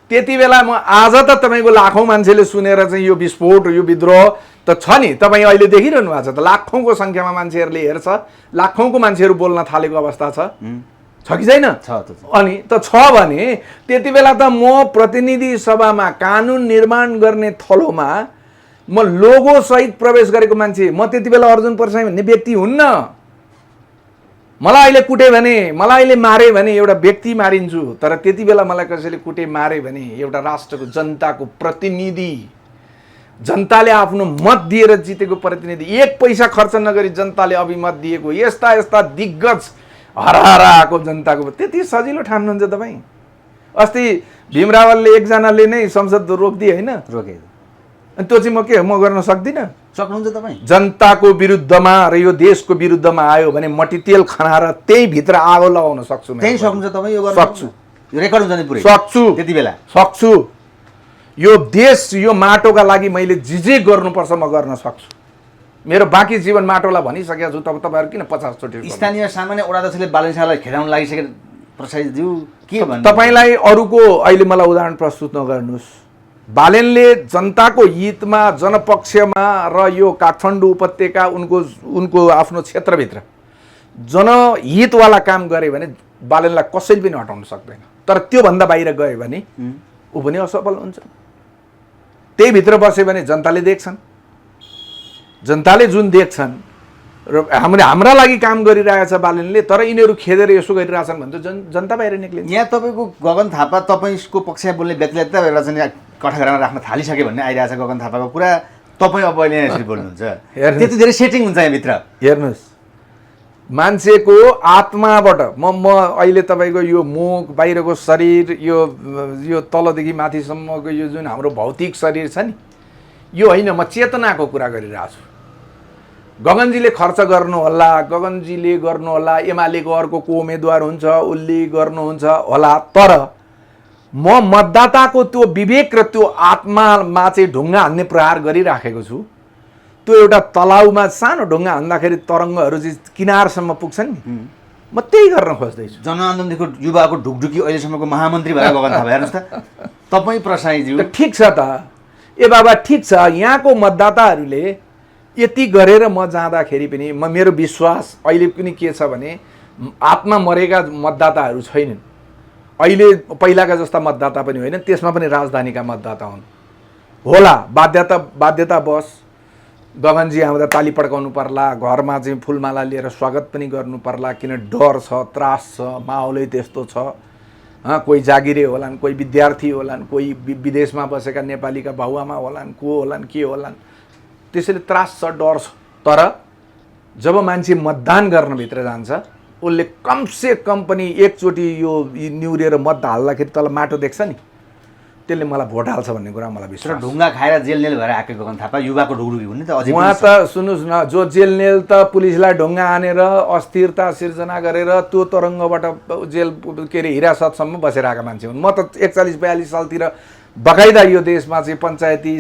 त्यति बेला म आज त तपाईँको लाखौँ मान्छेले सुनेर चाहिँ यो विस्फोट, यो विद्रोह त छ नि, तपाईँ अहिले देखिरहनु भएको छ त, लाखौँको सङ्ख्यामा मान्छेहरूले हेर्छ, लाखौँको मान्छेहरू बोल्न थालेको अवस्था छ कि छैन? अनि त छ भने त्यति बेला त म प्रतिनिधि सभामा कानुन निर्माण गर्ने थलोमा म लोगो सहित प्रवेश गरेको मान्छे, म त्यति बेला अर्जुन परसाई भन्ने व्यक्ति हुन्न। मलाई अहिले कुटे भने, मलाई अहिले मारे भने एउटा व्यक्ति मारिन्छु, तर त्यति बेला मलाई कसैले कुटे मारे भने एउटा राष्ट्रको जनताको प्रतिनिधि, जनताले आफ्नो मत दिएर जितेको प्रतिनिधि, 1 पैसा खर्च नगरी जनताले अभिमत दिएको यस्ता दिग्गज हराएको जनताको, त्यति सजिलो ठान्नुहुन्छ तपाईँ? अस्ति भीमरावलले एकजनाले नै संसद रोकिदिए होइन? रोके। अनि त्यो चाहिँ म गर्न सक्दिनँ? सक्नुहुन्छ तपाईँ? जनताको विरुद्धमा र यो देशको विरुद्धमा आयो भने मट्टितेल खनाएर त्यही भित्र आगो लगाउन सक्छु। त्यही सक्नुहुन्छ तपाईँ? यो गर्न सक्छु, यो रेकर्ड हुन्छ नि पुरै? सक्छु, त्यति बेला सक्छु। यो देश, यो माटोका लागि मैले जे गर्नुपर्छ म गर्न सक्छु। मेरो बाँकी जीवन माटोलाई भनिसकेको छु। तपाईँहरू किन 50 चोटि? स्थानीय सामान्य वडाध्यक्षले बालनशाहलाई खेदाउन लागिसके प्रसादज्यू, के भन्नु? तपाईँलाई अरूको अहिले मलाई उदाहरण प्रस्तुत नगर्नुहोस्। बालेनले जनताको हितमा, जनपक्षमा र यो काठमाडौँ उपत्यका उनको आफ्नो क्षेत्रभित्र जनहितवाला काम गरे भने बालेनलाई कसैले पनि हटाउन सक्दैन। तर त्योभन्दा बाहिर गयो भने ऊ पनि असफल हुन्छ। त्यही भित्र बस्यो भने जनताले देख्छन्, जनताले जुन देख्छन् र हाम्रा लागि काम गरिरहेछ बालेनले, तर यिनीहरू खेदेर यसो गरिरहेछन् भने त जनता बाहिर निक्लिन्छ। यहाँ तपाईँको गगन थापा तपाईँको पक्षमा बोल्ने व्यक्तिलाई त एउटा चाहिँ कठघरामा राख्न थालिसक्यो भन्ने आइरहेछ गगन थापाको कुरा, तपाईँ अब अहिले यसरी बोल्नुहुन्छ। त्यति धेरै सेटिङ हुन्छ यहाँभित्र। हेर्नुहोस्, मान्छेको आत्माबाट म अहिले तपाईँको यो मुख बाहिरको शरीर यो तलदेखि माथिसम्मको यो जुन हाम्रो भौतिक शरीर छ नि यो होइन, म चेतनाको कुरा गरिरहेको छु। गगनजीले खर्च गर्नुहोला, गगनजीले गर्नुहोला, एमालेको अर्को को उम्मेदवार हुन्छ उसले गर्नुहुन्छ होला, तर म मतदाताको त्यो विवेक र त्यो आत्मामा चाहिँ ढुङ्गा हान्ने प्रहार गरिराखेको छु। त्यो एउटा तलाउमा सानो ढुङ्गा हान्दाखेरि तरङ्गहरू चाहिँ किनारसम्म पुग्छन् नि, म त्यही गर्न खोज्दैछु। जनआन्दोलनको युवाको ढुकढुकी अहिलेसम्मको महामन्त्री भएर गगन थापा, हेर्नुहोस् त तपाईँ प्रसाईज्यू। ठिक छ त, ए बाबा ठिक छ, यहाँको मतदाताहरूले यति गरेर म जाँदाखेरि पनि मेरो विश्वास अहिले पनि के छ भने आत्मा मरेका मतदाताहरू छैनन्। अहिले पहिलाका जस्ता मतदाता पनि होइन, त्यसमा पनि राजधानीका मतदाता हुन् होला। बाध्यता बस गगनजी आउँदा ताली पड्काउनु पर्ला, घरमा चाहिँ फुलमाला लिएर स्वागत पनि गर्नु पर्ला, किन डर छ, त्रास छ, माहौलै त्यस्तो छ। कोही जागिरे होलान्, कोही विद्यार्थी होलान्, कोही विदेशमा बसेका नेपालीका बाबुआमा होलान्, को होलान्, के होलान्, त्यसैले त्रास छ, डर छ। तर जब मान्छे मतदान गर्न भित्र जान्छ उसले कमसे कम पनि एकचोटि यो निउरेर मत हाल्दाखेरि तल माटो देख्छ नि, त्यसले मलाई भोट हाल्छ भन्ने कुरा मलाई विश्वास। ढुङ्गा खाएर जेलनेल भएर आएको गगन थापा युवाको ढुकढुकी हुने त अझै उहाँ त सुन्नुहोस् न, जो जेलनेल त पुलिसलाई ढुङ्गा हानेर अस्थिरता सिर्जना गरेर त्यो तरङ्गबाट जेल के अरे हिरासतसम्म बसेर आएका मान्छे हुन्। म त 41-42 सालतिर बकाइदा यो देशमा चाहिँ पञ्चायती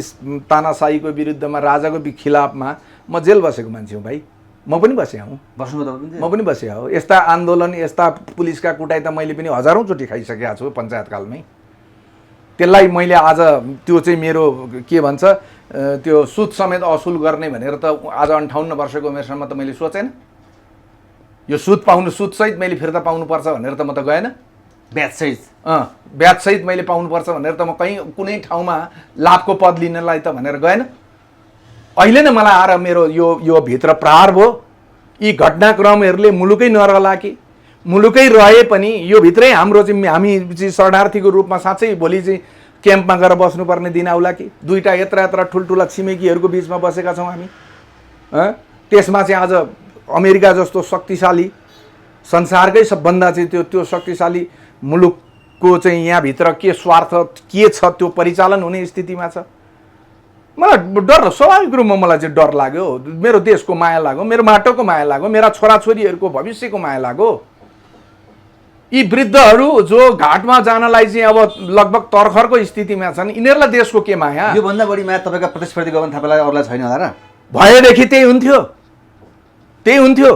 तानाशाहीको विरुद्धमा राजाको खिलाफमा म जेल बसेको मान्छे हुँ भाइ, म पनि बसेँ हुँ, म पनि बसेँ हो। यस्ता आन्दोलन, यस्ता पुलिसका कुटाइ त मैले पनि हजारौँचोटि खाइसकेको छु पञ्चायतकालमै। त्यसलाई मैले आज त्यो चाहिँ मेरो के भन्छ त्यो सुद समेत असुल गर्ने भनेर त आज 58 वर्षको उमेरसम्म त मैले सोचेन। यो सुद सुदसहित मैले फिर्ता पाउनुपर्छ भनेर त म त गएन। ब्याजसहित मैले पाउनुपर्छ भनेर त म कहीँ कुनै ठाउँमा लाभको पद लिनलाई त भनेर गएन। अहिले नै मलाई आएर मेरो यो भित्र प्रहार भयो। यी घटनाक्रमहरूले मुलुकै नरहला कि मुलुकै रहे पनि यो भित्रै हाम्रो चाहिँ हामी चाहिँ शरणार्थीको रूपमा साँच्चै भोलि चाहिँ क्याम्पमा गएर बस्नुपर्ने दिन आउला कि? दुईवटा यत्रा ठुल्ठुला छिमेकीहरूको बिचमा बसेका छौँ हामी। त्यसमा चाहिँ आज अमेरिका जस्तो शक्तिशाली संसारकै सबभन्दा चाहिँ त्यो शक्तिशाली मुलुकको चाहिँ यहाँभित्र के स्वार्थ के छ त्यो परिचालन हुने स्थितिमा छ। मलाई डर, स्वाभाविक रूपमा मलाई चाहिँ डर लाग्यो। मेरो देशको माया लाग्यो, मेरो माटोको माया लाग्यो, मेरा छोराछोरीहरूको भविष्यको माया लाग्यो। यी वृद्धहरू जो घाटमा जानलाई चाहिँ अब लगभग तर्खरको स्थितिमा छन्, यिनीहरूलाई देशको के माया? योभन्दा बढी माया तपाईँका प्रतिस्पर्धी गगन थापालाई अरूलाई छैन होला र? भएदेखि त्यही हुन्थ्यो।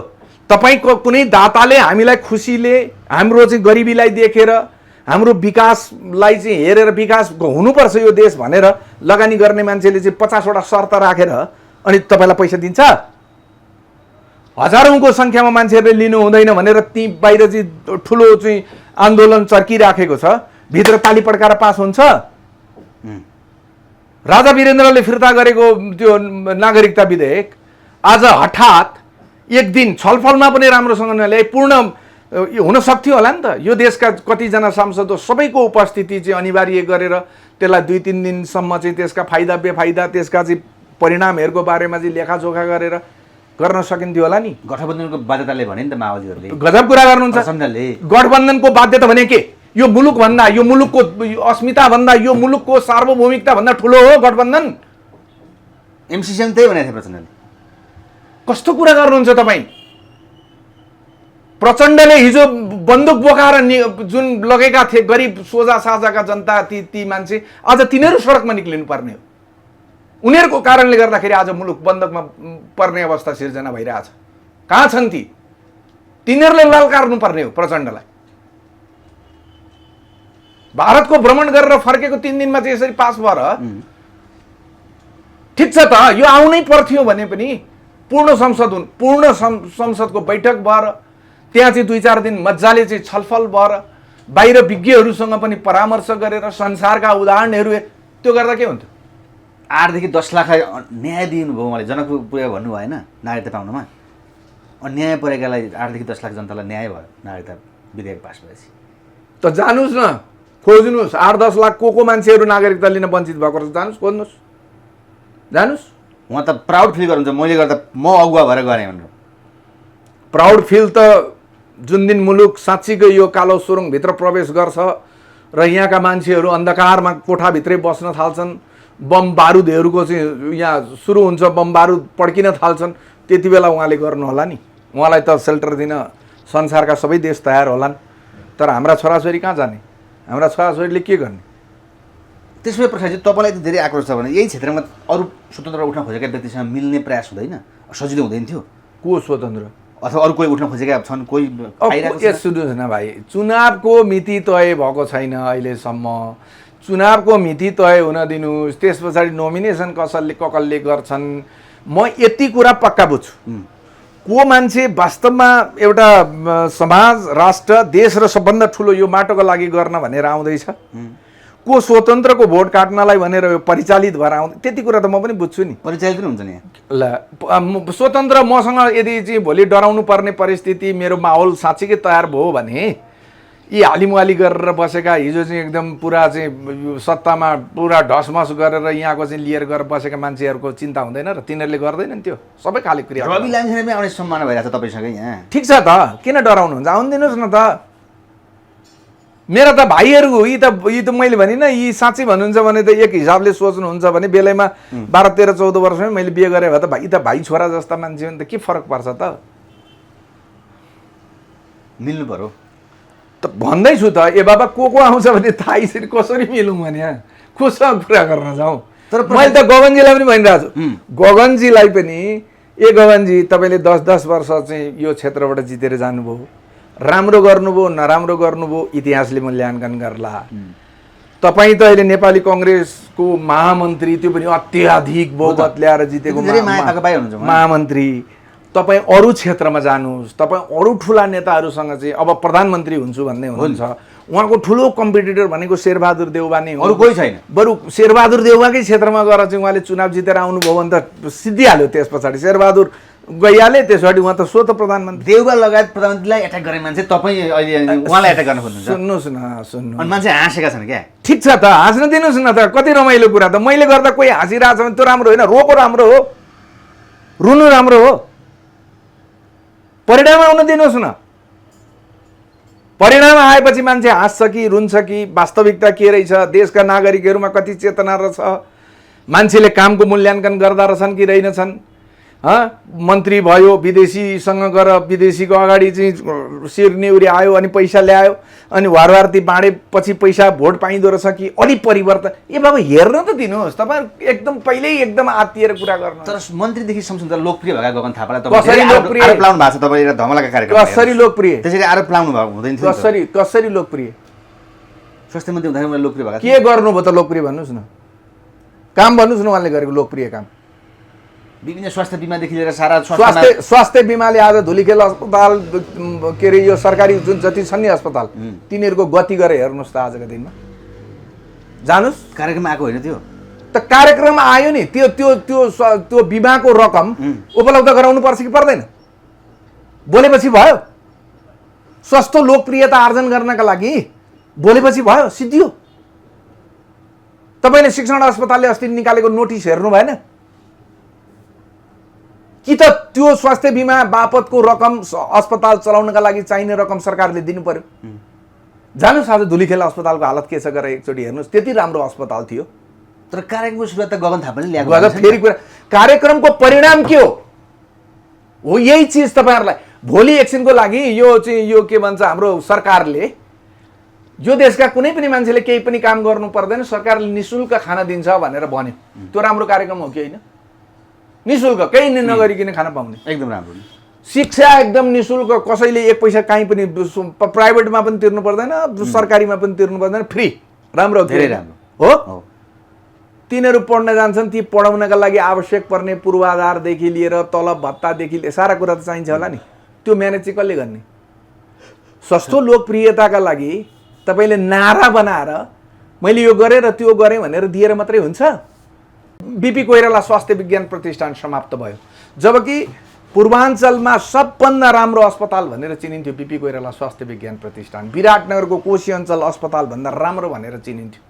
तपाईँको कुनै दाताले हामीलाई खुसीले हाम्रो चाहिँ गरिबीलाई देखेर हाम्रो विकासलाई चाहिँ हेरेर विकास हुनुपर्छ यो देश भनेर लगानी गर्ने मान्छेले चाहिँ 50वटा शर्त राखेर अनि तपाईँलाई पैसा दिन्छ? हजारौँको सङ्ख्यामा मान्छेहरूले लिनु हुँदैन भनेर ती बाहिर चाहिँ ठुलो चाहिँ आन्दोलन चर्किराखेको छ, भित्र ताली पड्काएर पास हुन्छ। राजा वीरेन्द्रले फिर्ता गरेको त्यो नागरिकता विधेयक आज हठात एक दिन छलफलमा पनि राम्रोसँग नल्याए पूर्ण हुन सक्थ्यो होला नि त। यो देशका कतिजना सांसद सबैको उपस्थिति चाहिँ अनिवार्य गरेर त्यसलाई 2-3 दिनसम्म चाहिँ त्यसका फाइदा बेफाइदा त्यसका चाहिँ परिणामहरूको बारेमा चाहिँ लेखाजोखा गरेर गर्न सकिन्थ्यो होला नि। गठबन्धनको बाध्यताले भने नि त माओवादीहरूले गजब कुरा गर्नुहुन्छ। गठबन्धनको बाध्यता भने के? यो मुलुक भन्दा, यो मुलुकको अस्मिता भन्दा, यो मुलुकको सार्वभौमिकता भन्दा ठुलो हो गठबन्धन। एमसीसीले त्यही भनेको थियो प्रचण्डले। कस्तो कुरा गर्नुहुन्छ तपाईँ? प्रचण्डले हिजो बन्दुक बोकाएर जुन लगेका थिए गरिब सोझा साझाका जनता, ती मान्छे आज तिनीहरू सडकमा निक्लिनु पर्ने हो। उनीहरूको कारणले गर्दाखेरि आज मुलुक बन्दकमा पर्ने अवस्था सिर्जना भइरहेछ। कहाँ छन् ती? तिनीहरूले ललकार्नु पर्ने हो प्रचण्डलाई। भारतको भ्रमण गरेर फर्केको 3 दिनमा चाहिँ यसरी पास भएर ठिक छ त, यो आउनै पर्थ्यो भने पनि पूर्ण संसदको बैठक भएर त्यहाँ चाहिँ 2-4 दिन मजाले चाहिँ छलफल भएर बाहिर विज्ञहरूसँग पनि परामर्श गरेर संसारका उदाहरणहरू त्यो गर्दा के हुन्थ्यो? 8 देखि 10 लाखलाई न्याय दिनुभयो उहाँले, जनकपुर पुगेको भन्नु भएन नागरिकता पाउनमा। अन्याय परेकालाई 8 देखि 10 लाख जनतालाई न्याय भयो नागरिकता विधेयक पास भएपछि। त जानुस् न, खोज्नुस् 8-10 लाख को मान्छेहरू नागरिकता लिन वञ्चित भएको छ, जानुस्, खोज्नुस्, जानुस्। उहाँ त प्राउड फिल गर्नुहुन्छ मैले गर्दा म अगुवा भएर गरेँ भनेर। प्राउड फिल त जुन दिन मुलुक साँच्चीकै यो कालो सुरुङभित्र प्रवेश गर्छ र यहाँका मान्छेहरू अन्धकारमा कोठाभित्रै बस्न थाल्छन्, बम बारुदहरूको चाहिँ यहाँ सुरु हुन्छ, बम बारुद पड्किन थाल्छन्, त्यति बेला उहाँले गर्नुहोला नि। उहाँलाई त सेल्टर दिन संसारका सबै देश तयार होलान्, तर हाम्रा छोराछोरी कहाँ जाने? हाम्रा छोराछोरीले के गर्ने? त्यसमै प्रसादजी तपाईँलाई त धेरै आक्रोश छ भने यही क्षेत्रमा अरू स्वतन्त्र उठ्न खोजेका व्यक्तिसँग मिल्ने प्रयास हुँदैन? सजिलो हुँदैन थियो? को स्वतन्त्र? अथवा अरू कोही उठ्न खोजेका छन्, कोही आइरहेको छ? सुन्नुहोस् न भाइ, चुनावको मिति तय भएको छैन अहिलेसम्म। चुनावको मिति तय हुन दिनुहोस्, त्यस पछाडि नोमिनेसन कसले गर्छन्। म यति कुरा पक्का बुझ्छु, को मान्छे वास्तवमा एउटा समाज, राष्ट्र, देश र सबभन्दा ठुलो यो माटोको लागि गर्न भनेर आउँदैछ, को स्वतन्त्रको भोट काट्नलाई भनेर यो परिचालित भएर आउँदै, त्यति कुरा त म पनि बुझ्छु नि। परिचालित पनि हुन्छ नि ल। स्वतन्त्र मसँग यदि चाहिँ भोलि डराउनु पर्ने परिस्थिति, मेरो माहौल साँच्चीकै तयार भयो भने यी हालिमुहाली गरेर बसेका, हिजो चाहिँ एकदम पुरा चाहिँ सत्तामा पुरा ढसमस गरेर यहाँको चाहिँ लिएर गएर बसेका मान्छेहरूको चिन्ता हुँदैन र तिनीहरूले गर्दैनन् त्यो सबै खाले क्रिया। रवि लामिछाने पनि आउने सम्भावना भइरहेको छ तपाईँसँगै यहाँ। ठिक छ त, किन डराउनुहुन्छ? आउनु दिनुहोस् न त। मेरा त भाइहरू हो, यी त मैले भनिनँ, यी साँच्चै भन्नुहुन्छ भने त एक हिसाबले सोच्नुहुन्छ भने बेलैमा 12, 13, 14 वर्षमै मैले बिहे गरेँ भए त यी त भाइ छोरा जस्ता मान्छे हो नि त, के फरक पर्छ त? मिल्नु पर्यो त भन्दैछु त। ए बाबा को आउँछ भने थाहै छैन, कसरी मिलौँ भने कोसँग कुरा गर्न जाउँ? तर मैले त गगनजीलाई पनि भनिरहेको छु, गगनजीलाई पनि, ए गगनजी तपाईँले 10-10 वर्ष चाहिँ यो क्षेत्रबाट जितेर जानुभयो, राम्रो गर्नुभयो नराम्रो गर्नुभयो इतिहासले मूल्याङ्कन गर्ला। तपाईँ त अहिले नेपाली कङ्ग्रेसको महामन्त्री, त्यो पनि अत्याधिक बहुमत ल्याएर जितेको महामन्त्री। तपाईँ अरू क्षेत्रमा जानुहोस्, तपाईँ अरू ठुला नेताहरूसँग चाहिँ अब प्रधानमन्त्री हुन्छु भन्ने हुनुहुन्छ, उहाँको ठुलो कम्पिटिटर भनेको शेरबहादुर देउवा नै हो, अरू कोही छैन। बरु शेरबहादुर देउवाकै क्षेत्रमा गएर चाहिँ उहाँले चुनाव जितेर आउनुभयो भने त सिद्धिहाल्यो। त्यस पछाडि शेरबहादुर गइहाले, त्यस पछाडि उहाँ त स्वतः प्रधानमन्त्री। देउवा लगायत प्रधानमन्त्रीलाई एट्याक गर्ने मान्छे तपाईँ अहिले उहाँलाई एट्याक गर्न खोज्नुहुन्छ? सुन्नुहोस् न, सुन्नु, अनि मान्छे हाँसेका छन् क्या। ठिक छ त, हाँस्न दिनुहोस् न त, कति रमाइलो कुरा त। मैले गर्दा कोही हाँसिरहेको छ भने त्यो राम्रो होइन, रोको राम्रो हो, रुनु राम्रो हो, परिणाम आउन दिनुहोस् न। परिणाम आएपछि मान्छे हाँस्छ कि रुन्छ कि, वास्तविकता के रहेछ, देशका नागरिकहरूमा कति चेतना रहेछ, मान्छेले कामको मूल्याङ्कन गर्दा रहेछन् कि रहेनछन्। मन्त्री भयो, विदेशीसँग गएर विदेशीको अगाडि चाहिँ शिर नेउरी आयो अनि पैसा ल्यायो अनि वारवार्ती बाँडेपछि पैसा भोट पाइँदो रहेछ कि अलि परिवर्तन। ए बाबा हेर्न त दिनुहोस्, तपाईँ एकदम पहिल्यै एकदम आत्तिएर कुरा गर्नु। तर मन्त्रीदेखि संसद लोकप्रिय भएका गगन थापालाई कसरी लोकप्रिय लाउनु भएको छ? तपाईँ धमलाका कार्यक्रम कसरी लोकप्रिय, त्यसरी आरोप लाउनु भएको हुँदैन थियो? कसरी लोकप्रिय? स्वास्थ्य मन्त्री हुँदाखेरि लोकप्रिय भएको के गर्नुभयो त? लोकप्रिय भन्नुहोस् न, काम भन्नुहोस् न उहाँले गरेको लोकप्रिय काम। विभिन्न स्वास्थ्य बिमादेखि लिएर सारा स्वास्थ्य बिमाले आज धुलीखेल अस्पताल के अरे यो सरकारी जुन जति छन् नि अस्पताल, तिनीहरूको गति गरेर हेर्नुहोस् त आजको दिनमा। जानुहोस्, कार्यक्रम आएको होइन त्यो त? कार्यक्रम आयो नि, त्यो त्यो त्यो त्यो बिमाको रकम उपलब्ध गराउनु पर्छ कि पर्दैन? बोलेपछि भयो। सस्तो लोकप्रियता आर्जन गर्नका लागि बोलेपछि भयो, सिद्धियो। तपाईँले शिक्षण अस्पतालले अस्ति निकालेको नोटिस हेर्नु भएन कि? त त्यो स्वास्थ्य बिमा बापतको रकम अस्पताल चलाउनका लागि चाहिने रकम सरकारले दिनु पर्यो। जानुहोस् आज धुलीखेल अस्पतालको हालत के छ गरेर एकचोटि हेर्नुहोस्, त्यति राम्रो अस्पताल थियो। तर कार्यक्रमको सुरुवात त गगन थापाले ल्याएको। फेरि कुरा, कार्यक्रमको परिणाम के हो यही चिज तपाईँहरूलाई भोलि एकछिनको लागि यो चाहिँ यो के भन्छ, हाम्रो सरकारले यो देशका कुनै पनि मान्छेले केही पनि काम गर्नु पर्दैन, सरकारले निःशुल्क खाना दिन्छ भनेर भन्यो। त्यो राम्रो कार्यक्रम हो कि होइन? निःशुल्क, केही नगरिकन खाना पाउने, एकदम राम्रो। शिक्षा एकदम निःशुल्क, कसैले एक पैसा कहीँ पनि, प्राइभेटमा पनि तिर्नु पर्दैन, सरकारीमा पनि तिर्नु पर्दैन, फ्री। राम्रो, धेरै राम्रो हो। तिनीहरू पढ्न जान्छन्, ती पढाउनका लागि आवश्यक पर्ने पूर्वाधारदेखि लिएर तलब भत्तादेखि लिएर सारा कुरा त चाहिन्छ होला नि। त्यो म्यानेज चाहिँ कसले गर्ने? सस्तो लोकप्रियताका लागि तपाईँले नारा बनाएर मैले यो गरेँ र त्यो गरेँ भनेर दिएर मात्रै हुन्छ? बीपी कोइराला स्वास्थ्य विज्ञान प्रतिष्ठान समाप्त भयो, जबकि पूर्वाञ्चलमा सबभन्दा राम्रो अस्पताल भनेर चिनिन्थ्यो बीपी कोइराला स्वास्थ्य विज्ञान प्रतिष्ठान। विराटनगरको कोशी अञ्चल अस्पताल भन्दा राम्रो भनेर चिनिन्थ्यो।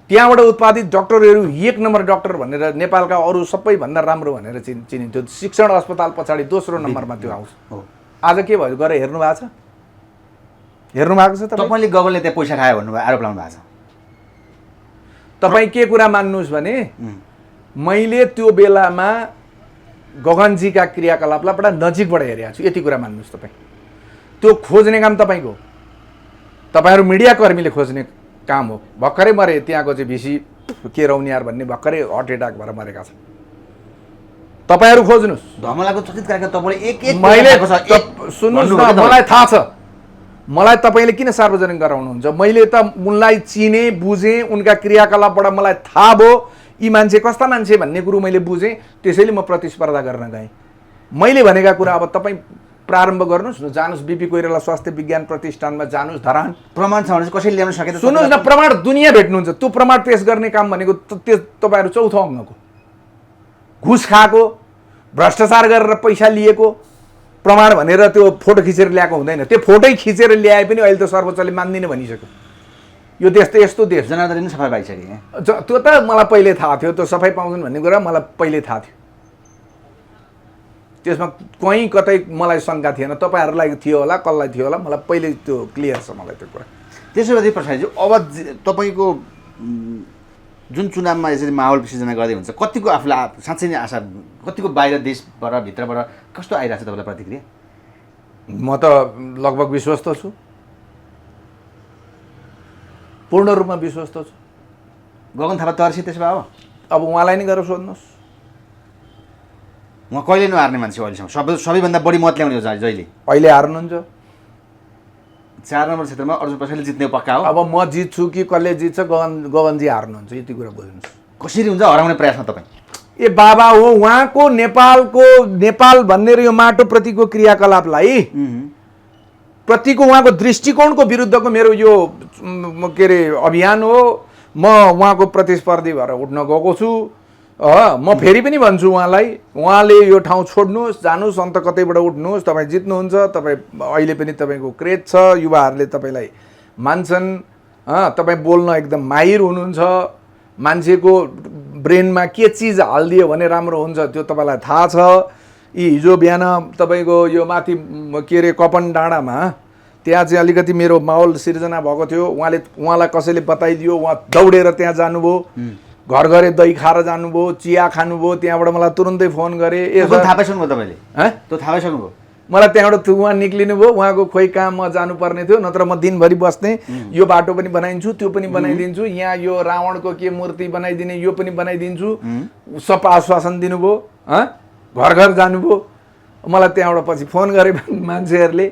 त्यहाँबाट उत्पादित डक्टरहरू 1 नम्बर डक्टर भनेर नेपालका अरू सबैभन्दा राम्रो भनेर चिनिन्थ्यो। शिक्षण अस्पताल पछाडि दोस्रो नम्बरमा त्यो आउँछ। आज के भयो गएर हेर्नु भएको छ? हेर्नु भएको छ तपाईँले गगनले त्यहाँ पैसा खायो भन्नुभयो, आरोप लाउनु भएको छ। तपाईँ के कुरा मान्नुहोस् भने मैले त्यो बेलामा गगनजीका क्रियाकलापलाई बडा नजिकबाट हेरेको छु, यति कुरा मान्नुहोस् तपाईँ। त्यो खोज्ने काम तपाईँको, तपाईँहरू मिडियाकर्मीले खोज्ने काम हो। भर्खरै मरे त्यहाँको चाहिँ भिसी के रौनियार भन्ने भर्खरै हार्ट एट्याक भएर मरेका छन्। तपाईँहरू खोज्नुहोस्। धमलाको चर्चित कार्यक्रम तपाईँले एक मैले सुन्नुहोस् न, मलाई थाहा छ। मलाई तपाईँले किन सार्वजनिक गराउनुहुन्छ? मैले त उनलाई चिने बुझेँ, उनका क्रियाकलापबाट मलाई थाहा भयो यी मान्छे कस्ता मान्छे भन्ने कुरो मैले बुझेँ, त्यसैले म प्रतिस्पर्धा गर्न गएँ। मैले भनेका कुरा अब तपाईँ प्रारम्भ गर्नुहोस् न, जानुहोस् बिपी कोइराला स्वास्थ्य विज्ञान प्रतिष्ठानमा जानुहोस्, धरान। प्रमाण छ भने कसैले ल्याउन सकेन? सुन्नुहोस् न, प्रमाण दुनियाँ भेट्नुहुन्छ। त्यो प्रमाण पेश गर्ने काम भनेको त्यो तपाईँहरू चौथो अङ्गको घुस खाएको, भ्रष्टाचार गरेर पैसा लिएको प्रमाण भनेर त्यो फोटो खिचेर ल्याएको हुँदैन। त्यो फोटै खिचेर ल्याए पनि अहिले त सर्वोच्चले मान्दिनँ भनिसक्यो। यो देश त यस्तो देश। जनार्दन पनि सफाइ पाइसके। त्यो त मलाई पहिल्यै थाहा थियो, त्यो सफाइ पाउँछन् भन्ने कुरा मलाई पहिल्यै थाहा थियो। त्यसमा कहीँ कतै मलाई शङ्का थिएन। तपाईँहरूलाई थियो होला, कसलाई थियो होला, मलाई पहिल्यै त्यो क्लियर छ मलाई त्यो कुरा। त्यसो भए प्रसादजी अब तपाईँको जुन चुनावमा यसरी माहौल सृजना गर्दै हुन्छ, कतिको आफूलाई साँच्चै नै आशा, कतिको बाहिर देशबाट भित्रबाट कस्तो आइरहेको छ तपाईँलाई प्रतिक्रिया? म त लगभग विश्वस्त छु, पूर्ण रूपमा विश्वस्त छु। गगन थापा तर्सी त्यसो भए अब उहाँलाई नै गरेर सोध्नुहोस्। उहाँ कहिले नहार्ने मान्छे अहिलेसम्म, सबैभन्दा बढी मत ल्याउने हो जहिले। अहिले हार्नुहुन्छ 4 नम्बर क्षेत्रमा अर्जुन प्रसादले जित्ने पक्का हो। अब म जित्छु कि कसले जित्छ, गगनजी हार्नुहुन्छ, यति कुरा बुझ्नुहोस्। कसरी हुन्छ हराउने प्रयासमा तपाईँ? ए बाबा हो, उहाँको नेपाल भन्ने यो माटोप्रतिको क्रियाकलापलाई प्रतिको उहाँको दृष्टिकोणको विरुद्धको मेरो यो के अरे अभियान हो। म उहाँको प्रतिस्पर्धी भएर उठ्न गएको छु। म फेरि पनि भन्छु उहाँलाई, उहाँले यो ठाउँ छोड्नुहोस्, जानुहोस्, अन्त कतैबाट उठ्नुहोस्, तपाईँ जित्नुहुन्छ। तपाईँ अहिले पनि तपाईँको क्रेज छ, युवाहरूले तपाईँलाई मान्छन्। तपाईँ बोल्न एकदम माहिर हुनुहुन्छ। मान्छेको ब्रेनमा के चिज हालिदियो भने राम्रो हुन्छ त्यो तपाईँलाई थाहा छ। हिजो बिहान तपाईँको यो माथि के अरे कपन डाँडामा त्यहाँ चाहिँ अलिकति मेरो माहौल सिर्जना भएको थियो। उहाँलाई कसैले बताइदियो, उहाँ दौडेर त्यहाँ जानुभयो, घर घरै दही खाएर जानुभयो, चिया खानुभयो। त्यहाँबाट मलाई तुरुन्तै फोन गरे। थाहा पाइसक्नुभयो तपाईँले? त्यो थाहा पाइसक्नुभयो? मलाई त्यहाँबाट उहाँ निक्लिनु भयो। उहाँको खोइ काममा जानुपर्ने थियो, नत्र म दिनभरि बस्ने। यो बाटो पनि बनाइदिन्छु, त्यो पनि बनाइदिन्छु, यहाँ यो रावणको के मूर्ति बनाइदिने यो पनि बनाइदिन्छु, सब आश्वासन दिनुभयो। घर घर जानुभयो। मलाई त्यहाँबाट पछि फोन गरे मान्छेहरूले,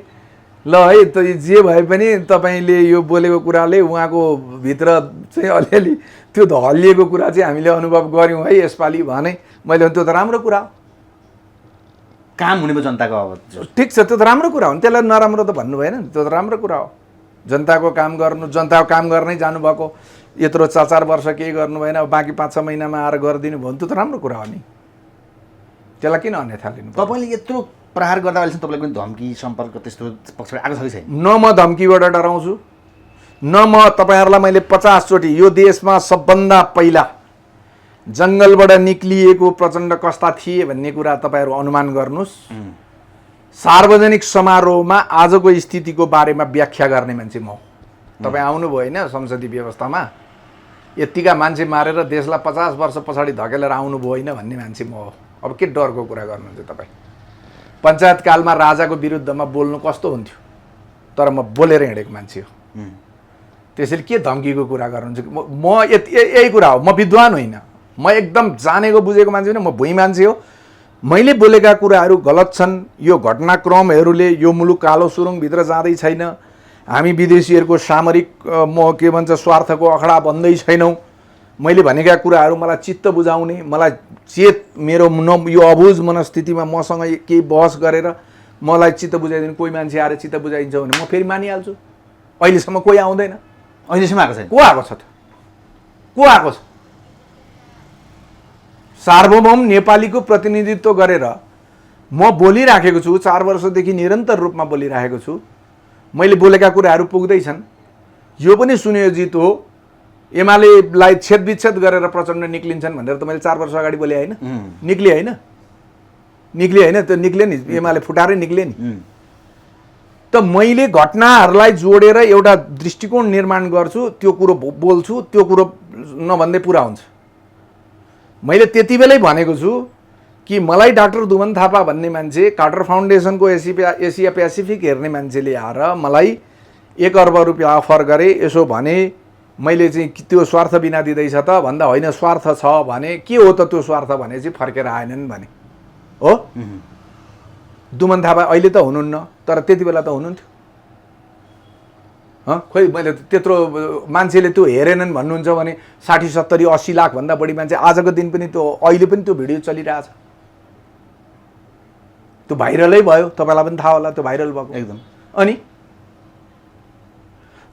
ल है त जे भए पनि तपाईँले यो बोलेको कुराले उहाँको भित्र चाहिँ अलिअलि त्यो हल्लिएको कुरा चाहिँ हामीले अनुभव गऱ्यौँ है यसपालि भने। मैले त्यो त राम्रो कुरा हो, काम हुने भयो जनताको। अब ठिक छ, त्यो त राम्रो कुरा हो नि, त्यसलाई नराम्रो त भन्नु भएन नि, त्यो त राम्रो कुरा हो। जनताको काम गर्नु, जनताको काम गर्नै जानुभएको, यत्रो 4 वर्ष केही गर्नु भएन, अब बाँकी 5-6 महिनामा आएर गरिदिनु भयो भने त्यो त राम्रो कुरा हो नि, त्यसलाई किन अन्यथा लिनु? तपाईँले यत्रो प्रहार गर्दा अहिलेसम्म तपाईँलाई कुनै धम्की सम्पर्क त्यस्तो पक्षबाट आएको छ कि छैन? न म धम्कीबाट डराउँछु, न म तपाईँहरूलाई मैले 50 चोटि यो देशमा सबभन्दा पहिला जङ्गलबाट निक्लिएको प्रचण्ड कस्ता थिए भन्ने कुरा तपाईँहरू अनुमान गर्नुहोस्। सार्वजनिक समारोहमा आजको स्थितिको बारेमा व्याख्या गर्ने मान्छे म। तपाईँ आउनुभयो होइन संसदीय व्यवस्थामा, यतिका मान्छे मारेर देशलाई 50 वर्ष पछाडि धकेलेर आउनुभयो होइन भन्ने मान्छे म हो। अब के डरको कुरा गर्नुहुन्छ तपाईँ? पञ्चायत कालमा राजाको विरुद्धमा बोल्नु कस्तो हुन्थ्यो, तर म बोलेर हिँडेको मान्छे हो। त्यसैले के धम्कीको कुरा गर्नुहुन्छ? म यही कुरा हो, म विद्वान होइन, म एकदम जानेको बुझेको मान्छे होइन, म भुइँ मान्छे हो। मैले बोलेका कुराहरू गलत छन्। यो घटनाक्रमहरूले यो मुलुक कालो सुरुङभित्र जाँदै छैन। हामी विदेशीहरूको सामरिक के भन्छ स्वार्थको अखडा बन्दै छैनौँ। मैले भनेका कुराहरू मलाई चित्त बुझाउने, मलाई मेरो यो अबुझ मनस्थितिमा मसँग केही बहस गरेर मलाई चित्त बुझाइदिनु कोही मान्छे आएर चित्त बुझाइदिन्छ भने म फेरि मानिहाल्छु। अहिलेसम्म कोही आउँदैन। अहिलेसम्म आएको छैन। को आएको छ त? को आएको छ? सार्वभौम नेपालीको प्रतिनिधित्व गरेर म बोलिराखेको छु, 4 वर्षदेखि निरन्तर रूपमा बोलिराखेको छु। मैले बोलेका कुराहरू पुग्दैछन्। यो पनि सुनियोजित हो। एमालेलाई छेदविच्छेद गरेर प्रचण्ड निक्लिन्छन् भनेर त मैले 4 वर्ष अगाडि बोले होइन? निक्ले होइन त्यो निक्ले नि, एमाले फुटारै निक्ले नि। त मैले घटनाहरूलाई जोडेर एउटा दृष्टिकोण निर्माण गर्छु, त्यो कुरो बोल्छु, त्यो कुरो नभन्दै पुरा हुन्छ। मैले त्यति बेलै भनेको छु कि मलाई डाक्टर दुमन थापा भन्ने मान्छे, कार्टर फाउन्डेसनको एसिया पेसिफिक हेर्ने मान्छेले आएर मलाई 1 अर्ब रुपियाँ अफर गरे, यसो भने मैले चाहिँ त्यो स्वार्थ बिना दिँदैछ त भन्दा होइन, स्वार्थ छ भने के हो त त्यो स्वार्थ भने चाहिँ फर्केर आएनन् भने हो। दुमन थापा अहिले त हुनुहुन्न, तर त्यति बेला त हुनुहुन्थ्यो। खोइ मैले त्यत्रो मान्छेले त्यो हेरेनन् भन्नुहुन्छ भने 60, 70, 80 लाख भन्दा बढी मान्छे आजको दिन पनि त्यो अहिले पनि त्यो भिडियो चलिरहेछ। त्यो भाइरलै भयो, तपाईँलाई पनि थाहा होला त्यो भाइरल भएको एकदम। अनि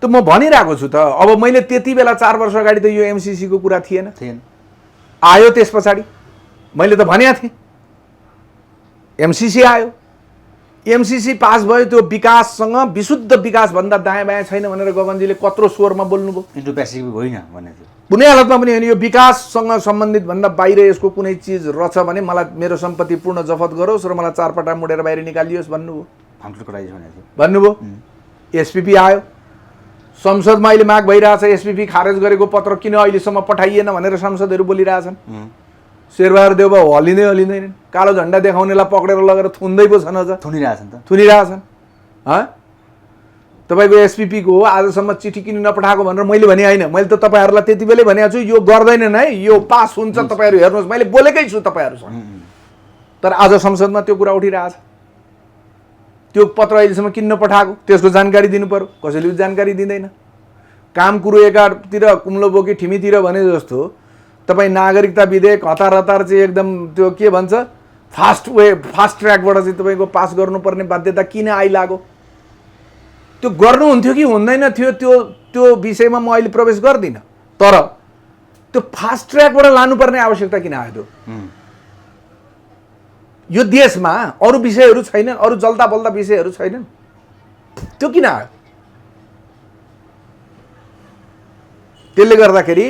त म भनिरहेको छु त, अब मैले त्यति बेला 4 वर्ष अगाडि त यो MCC को कुरा थिएन, आयो त्यस पछाडि मैले त भनेको थिएँ MCC आयो, MCC पास भयो, त्यो विकाससँग विशुद्ध विकास भन्दा दायाँ बायाँ छैन भनेर गगनजीले कत्रो स्वरमा बोल्नुभयो। इन्डो पेसिफिक होइन भने कुनै हालतमा पनि होइन, यो विकाससँग सम्बन्धित भन्दा बाहिर यसको कुनै चिज रहेछ भने मलाई मेरो सम्पत्ति पूर्ण जफत गरोस् र मलाई 4 पटा मुडेर बाहिर निकालियोस् भन्नुभयो। SPP आयो, संसदमा अहिले माग भइरहेछ, SPP खारेज गरेको पत्र किन अहिलेसम्म पठाइएन भनेर सांसदहरू बोलिरहेछन्। शेरबहादुर देउबा हलिँदैनन्, कालो झन्डा देखाउनेलाई पक्रेर लगेर थुन्दै पो छन्, अझ थुनिरहेछन्। तपाईँको SPP को हो आजसम्म चिठी किन नपठाएको भनेर मैले भने होइन, मैले त तपाईँहरूलाई त्यति बेलै भनेको छु यो गर्दैनन् है, यो पास हुन्छ तपाईँहरू हेर्नुहोस्, मैले बोलेकै छु तपाईँहरूसँग। तर आज संसदमा त्यो कुरा उठिरहेछ, त्यो पत्र अहिलेसम्म किन नपठाएको त्यसको जानकारी दिनु पर्यो, कसैले जानकारी दिँदैन। काम कुरो एकातिर कुम्लो बोकी ठिमीतिर भने जस्तो तपाईँ नागरिकता विधेयक हतार चाहिँ एकदम त्यो के भन्छ फास्ट ट्र्याकबाट चाहिँ तपाईँको पास गर्नुपर्ने बाध्यता किन आइलाग्यो? त्यो गर्नुहुन्थ्यो कि हुँदैन थियो त्यो विषयमा म अहिले प्रवेश गर्दिनँ, तर त्यो फास्ट ट्र्याकबाट लानुपर्ने आवश्यकता किन आयो? त्यो यो देशमा अरू विषयहरू छैनन्, अरू जल्दा बल्दा विषयहरू छैनन्, त्यो किन आयो? त्यसले गर्दाखेरि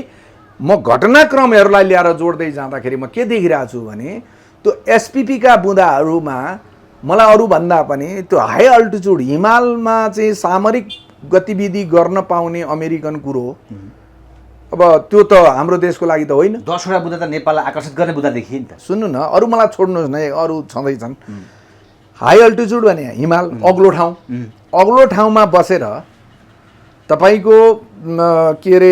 म घटनाक्रमहरूलाई ल्याएर जोड्दै जाँदाखेरि म के देखिरहेको छु भने त्यो SPP का बुँदाहरूमा मलाई अरूभन्दा पनि त्यो हाई अल्टिच्युड हिमालमा चाहिँ सामरिक गतिविधि गर्न पाउने अमेरिकन कुरो, अब त्यो त हाम्रो देशको लागि त होइन। 10वटा बुँदा त नेपाललाई आकर्षित गर्ने बुँदा देखियो नि त। सुन्नु न, अरू मलाई छोड्नुहोस् न, अरू छँदैछन्। हाई अल्टिच्युड भने हिमाल, अग्लो ठाउँमा बसेर तपाईँको के अरे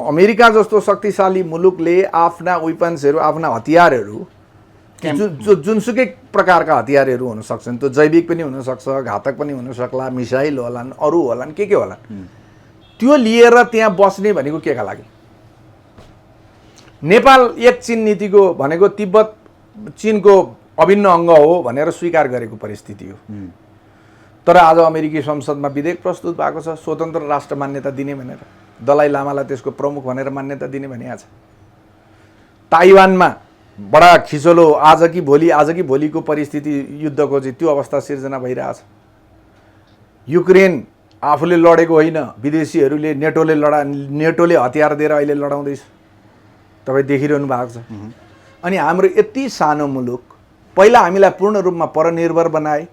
अमेरिका जस्तो शक्तिशाली मुलुकले आफ्ना वेपन्सहरू, आफ्ना हतियारहरू, जुनसुकै प्रकारका हतियारहरू हुन सक्छन्, त्यो जैविक पनि हुनसक्छ, घातक पनि हुन सक्ला, मिसाइल होलान्, अरू होलान्, के होलान्, त्यो लिएर त्यहाँ बस्ने भनेको के का लागि? नेपाल एक चीन नीतिको भनेको तिब्बत चीनको अभिन्न अङ्ग हो भनेर स्वीकार गरेको परिस्थिति हो। तर आज अमेरिकी संसदमा विधेयक प्रस्तुत भएको छ स्वतन्त्र राष्ट्र मान्यता दिने भनेर, दलाई लामालाई त्यसको प्रमुख भनेर मान्यता दिने भनिएको छ। ताइवानमा बडा खिचलो आज कि भोलिको परिस्थिति युद्धको चाहिँ त्यो अवस्था सिर्जना भइरहेछ। युक्रेन आफूले लडेको होइन, विदेशीहरूले नेटोले हतियार दिएर अहिले लडाउँदैछ, तपाईँ देखिरहनु भएको छ। अनि हाम्रो यति सानो मुलुक पहिला हामीलाई पूर्ण रूपमा परनिर्भर बनाए।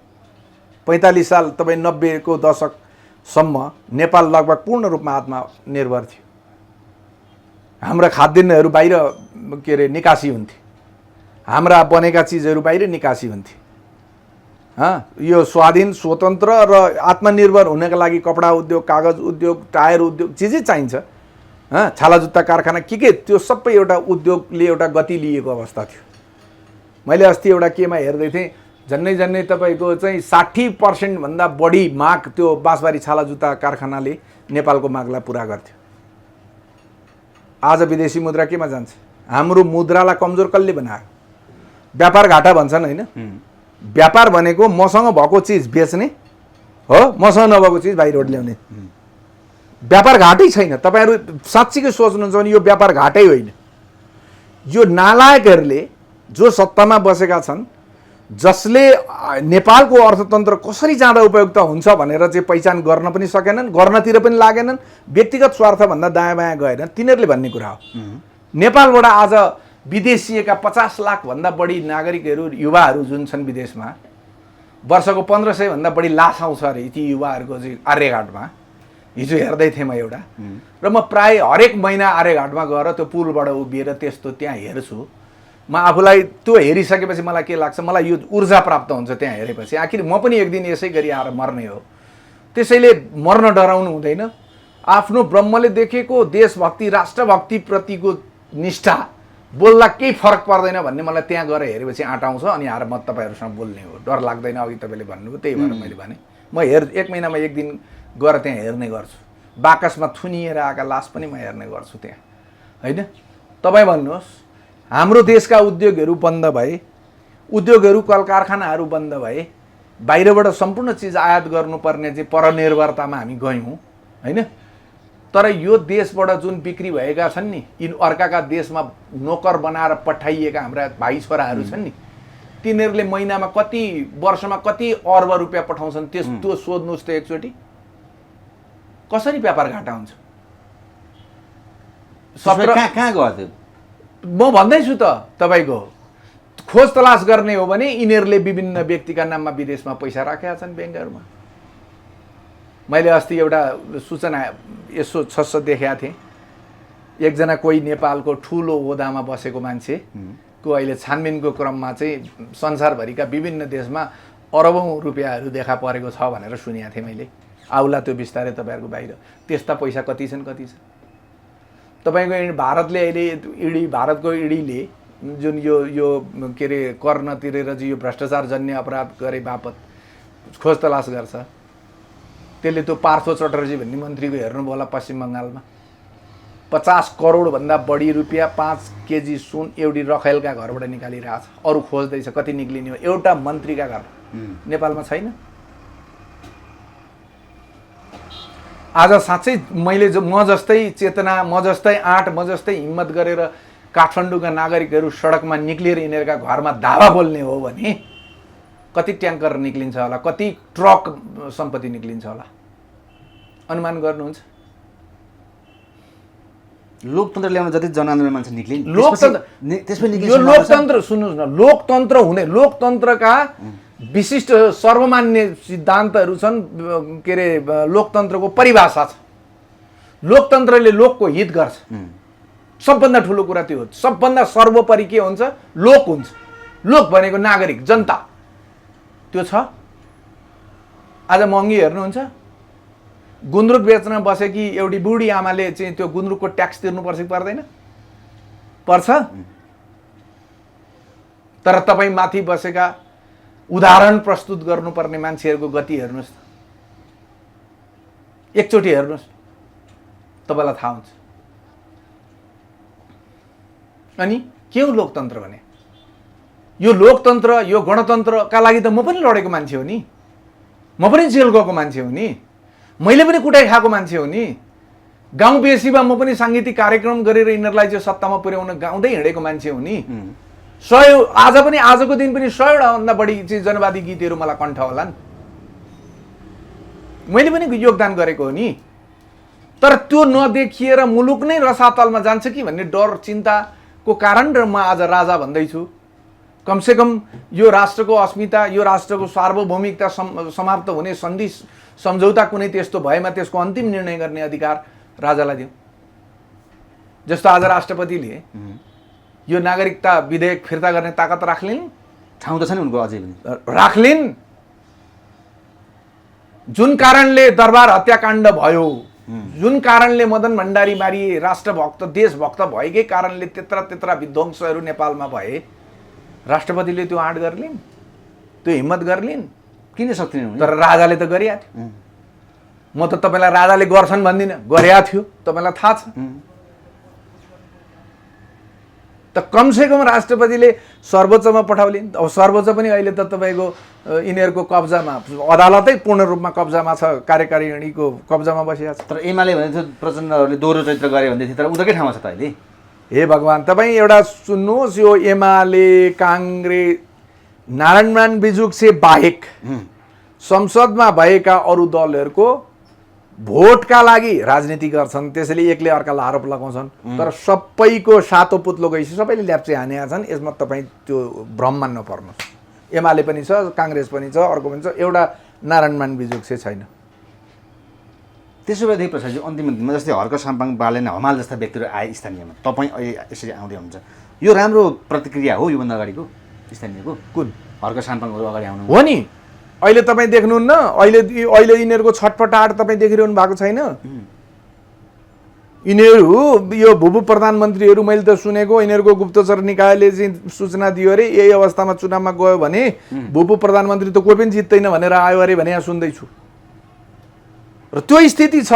45 साल तपाईँ 90 को दशकसम्म नेपाल लगभग पूर्ण रूपमा आत्मनिर्भर थियो। हाम्रा खाद्यान्नहरू बाहिर के अरे निकासी हुन्थे, हाम्रा बनेका चिजहरू बाहिर निकासी हुन्थे। यो स्वाधीन स्वतन्त्र र आत्मनिर्भर हुनका लागि कपडा उद्योग, कागज उद्योग, टायर उद्योग जे चाहिन्छ, छाला जुत्ता कारखाना के त्यो सबै एउटा उद्योगले एउटा गति लिएको अवस्था थियो। मैले अस्ति एउटा केमा हेर्दै थिएँ, झन्नै तपाईँको चाहिँ 60% भन्दा बढी माग त्यो बाँसबारी छाला जुत्ता कारखानाले नेपालको मागलाई पुरा गर्थ्यो। आज विदेशी मुद्रा केमा जान्छ? हाम्रो मुद्रालाई कमजोर कसले बनायो? व्यापार घाटा भन्छन् होइन? व्यापार भनेको मसँग भएको चिज बेच्ने हो, मसँग नभएको चिज बाहिर ल्याउने। व्यापार घाटै छैन। तपाईँहरू साँच्चीकै सोच्नुहुन्छ भने यो व्यापार घाटै होइन। यो नालायकहरूले जो सत्तामा बसेका छन् जसले नेपालको अर्थतन्त्र कसरी जाँदा उपयुक्त हुन्छ भनेर चाहिँ पहिचान गर्न पनि सकेनन्, गर्नतिर पनि लागेनन्, व्यक्तिगत स्वार्थभन्दा दायाँ बायाँ गएनन्, तिनीहरूले भन्ने कुरा हो। नेपालबाट आज विदेशिएका 50 लाखभन्दा बढी नागरिकहरू, युवाहरू जुन छन् विदेशमा, वर्षको 1500 भन्दा बढी लास आउँछ अरे ती युवाहरूको चाहिँ आर्यघाटमा। हिजो हेर्दै थिएँ म एउटा, र म प्राय हरेक महिना आर्यघाटमा गएर त्यो पुलबाट उभिएर त्यस्तो त्यहाँ हेर्छु। म आफूलाई त्यो हेरिसकेपछि मलाई के लाग्छ, मलाई यो ऊर्जा प्राप्त हुन्छ त्यहाँ हेरेपछि। आखिर म पनि एक दिन यसै गरी आएर मर्ने हो, त्यसैले मर्न डराउनु हुँदैन। आफ्नो ब्रह्मले देखेको देशभक्ति राष्ट्रभक्तिप्रतिको निष्ठा बोल्दा केही फरक पर्दैन भन्ने मलाई त्यहाँ गएर हेरेपछि आँट आउँछ। अनि आएर म तपाईँहरूसँग बोल्ने हो, डर लाग्दैन। अघि तपाईँले भन्नुभयो, त्यही भएर मैले भने म एक महिनामा एक दिन गएर त्यहाँ हेर्ने गर्छु। बाकसमा थुनिएर आएका लास पनि म हेर्ने गर्छु त्यहाँ, होइन? तपाईँ भन्नुहोस्, हाम्रो देशका उद्योगहरू बन्द भए, उद्योगहरू कल कारखानाहरू बन्द भए, बाहिरबाट सम्पूर्ण चिज आयात गर्नुपर्ने चाहिँ परनिर्भरतामा हामी गयौँ, होइन? तर यो देशबाट जुन बिक्री भएका छन् नि, यिन अर्काका देशमा नोकर बनाएर पठाइएका हाम्रा भाइ छोराहरू छन् नि, तिनीहरूले महिनामा कति, वर्षमा कति अर्ब रुपियाँ पठाउँछन् त्यो सोध्नुहोस् त एकचोटि। कसरी व्यापार घाटा हुन्छ? कहाँ गयो त्यो? म भन्दैछु त तपाईँको, खोज तलास गर्ने हो भने यिनीहरूले विभिन्न व्यक्तिका नाममा विदेशमा पैसा राखेका छन् ब्याङ्कहरूमा। मैले अस्ति एउटा सूचना यसो छस्स देखेका थिएँ, एकजना कोही नेपालको ठुलो ओदामा बसेको मान्छेको अहिले छानबिनको क्रममा चाहिँ संसारभरिका विभिन्न देशमा अरबौँ रुपियाँहरू देखा परेको छ भनेर सुनेको थिएँ मैले। आउला त्यो बिस्तारै तपाईँहरूको बाहिर। त्यस्ता पैसा कति छन्, कति छ? तपाईँको भारतले अहिले इडी, भारतको इडीले जुन यो के अरे कर नतिरेर चाहिँ यो भ्रष्टाचारजन्य अपराध गरे बापत खोज तलास गर्छ, त्यसले त्यो पार्थो चटर्जी भन्ने मन्त्रीको हेर्नुभयो होला पश्चिम बङ्गालमा 50 करोडभन्दा बढी रुपियाँ 5 केजी सुन एउटी रखेलका घरबाट निकालिरहेछ। अरू खोज्दैछ कति निक्लिने हो, एउटा मन्त्रीका घर नेपालमा छैन। आज साँच्चै मैले म जस्तै चेतना, म जस्तै आँट, म जस्तै हिम्मत गरेर काठमाडौँका नागरिकहरू सडकमा निक्लिएर यिनीहरूका घरमा धावा बोल्ने हो भने कति ट्याङ्कर निक्लिन्छ होला, कति ट्रक सम्पत्ति निक्लिन्छ होला, अनुमान गर्नुहुन्छ? लोकतन्त्र ल्याउन जति जनआन्दोलन मान्छे निक्लिन्, यो लोकतन्त्र सुन्नुहोस् न, लोकतन्त्र हुने, लोकतन्त्रका विशिष्ट सर्वमान्य सिद्धान्तहरू छन्। के अरे लोकतन्त्रको परिभाषा छ। लोकतन्त्रले लोकको हित गर्छ, सबभन्दा ठुलो कुरा त्यो हो। सबभन्दा सर्वोपरि के हुन्छ? लोक हुन्छ। लोक भनेको नागरिक, जनता, त्यो छ। आज महँगी हेर्नुहुन्छ, गुन्द्रुक बेच्न बसेकी एउटी बुढी आमाले चाहिँ त्यो गुन्द्रुकको ट्याक्स तिर्नुपर्छ कि पर्दैन? पर्छ। तर तपाईँ माथि बसेका उदाहरण प्रस्तुत गर्नुपर्ने मान्छेहरूको गति हेर्नुहोस्, एकचोटि हेर्नुहोस्, तपाईँलाई थाहा हुन्छ। अनि के हो लोकतन्त्र भने? यो लोकतन्त्र, यो गणतन्त्रका लागि त म पनि लडेको मान्छे हो नि, म पनि जेल गएको मान्छे हो नि, मैले पनि कुटाइ खाएको मान्छे हो नि। गाउँ बेसीमा म पनि साङ्गीतिक कार्यक्रम गरेर यिनीहरूलाई चाहिँ सत्तामा पुर्याउन गाउँदै हिँडेको मान्छे हो नि। 100, आज पनि, आजको दिन पनि 100वटा भन्दा बढी चाहिँ जनवादी गीतहरू मलाई कण्ठ होलान्, मैले पनि योगदान गरेको हो नि। तर त्यो नदेखिएर मुलुक नै रसातलमा जान्छ कि भन्ने डर चिन्ताको कारण र म आज राजा भन्दैछु। कमसेकम यो राष्ट्रको अस्मिता, यो राष्ट्रको सार्वभौमिकता समाप्त हुने सन्धि सम्झौता कुनै त्यस्तो भएमा त्यसको अन्तिम निर्णय गर्ने अधिकार राजालाई दिउँ। जस्तो आज राष्ट्रपतिले यो नागरिकता विधेयक फिर्ता गर्ने ताकत राख्लिन्, ठाउँ त छ नि उनको अझै पनि राख्लिन्। जुन कारणले दरबार हत्याकाण्ड भयो, जुन कारणले मदन भण्डारी मारिए, राष्ट्रभक्त देशभक्त भएकै कारणले त्यत्रा विध्वंसहरू नेपालमा भए, राष्ट्रपतिले त्यो आँट गर्लिन्, त्यो हिम्मत गर्लिन्? किन सक्दिनँ? तर राजाले त गरिया थियो। म त तपाईँलाई राजाले गर्छन् भन्दिनँ, गरिया थियो, तपाईँलाई थाहा छ। त कमसेकम राष्ट्रपतिले सर्वोच्चमा पठाउलिन्। अब सर्वोच्च पनि अहिले त तपाईँको यिनीहरूको कब्जामा, अदालतै पूर्ण रूपमा कब्जामा छ, कार्यकारिणीको कब्जामा बसिया छ। तर एमाले भने थियो प्रचण्डहरूले दोहोरो चरित्र गरे भन्दै थियो, तर उनीहरूकै ठाउँमा छ त अहिले। हे भगवान्, तपाईँ एउटा सुन्नुहोस्, यो एमाले, काङ्ग्रेस, नारायणमान बिजुक्से बाहेक संसदमा भएका अरू दलहरूको भोटका लागि राजनीति गर्छन्, त्यसैले एकले अर्कालाई आरोप लगाउँछन्। तर सबैको सातो पुत्लो गइसक्यो, सबैले ल्याप्चे हानेका छन्। यसमा तपाईँ त्यो भ्रममा नपर्नुहोस्। एमाले पनि छ, काङ्ग्रेस पनि छ, अर्को पनि छ, एउटा नारायणमान बिजुक्से छैन। त्यसो भए प्रसादजी अन्तिम दिनमा जस्तै हर्क साम्पाङ बालेन हमाल जस्ता व्यक्तिहरू आए स्थानीयमा, तपाईँ अहिले यसरी आउँदै हुनुहुन्छ, यो राम्रो प्रतिक्रिया हो योभन्दा अगाडिको स्थानीयको? कुन हर्क साम्पाङहरू अगाडि आउनु हो नि। अहिले तपाईँ देख्नुहुन्न, अहिले यिनीहरूको छटपटाहट तपाईँ देखिरहनु भएको छैन? यिनीहरू यो भूभू प्रधानमन्त्रीहरू मैले त सुनेको, यिनीहरूको गुप्तचर निकायले चाहिँ सूचना दियो अरे यही अवस्थामा चुनावमा गयो भने भूभू प्रधानमन्त्री त कोही पनि जित्दैन भनेर आयो अरे भने यहाँ सुन्दैछु। र त्यो स्थिति छ।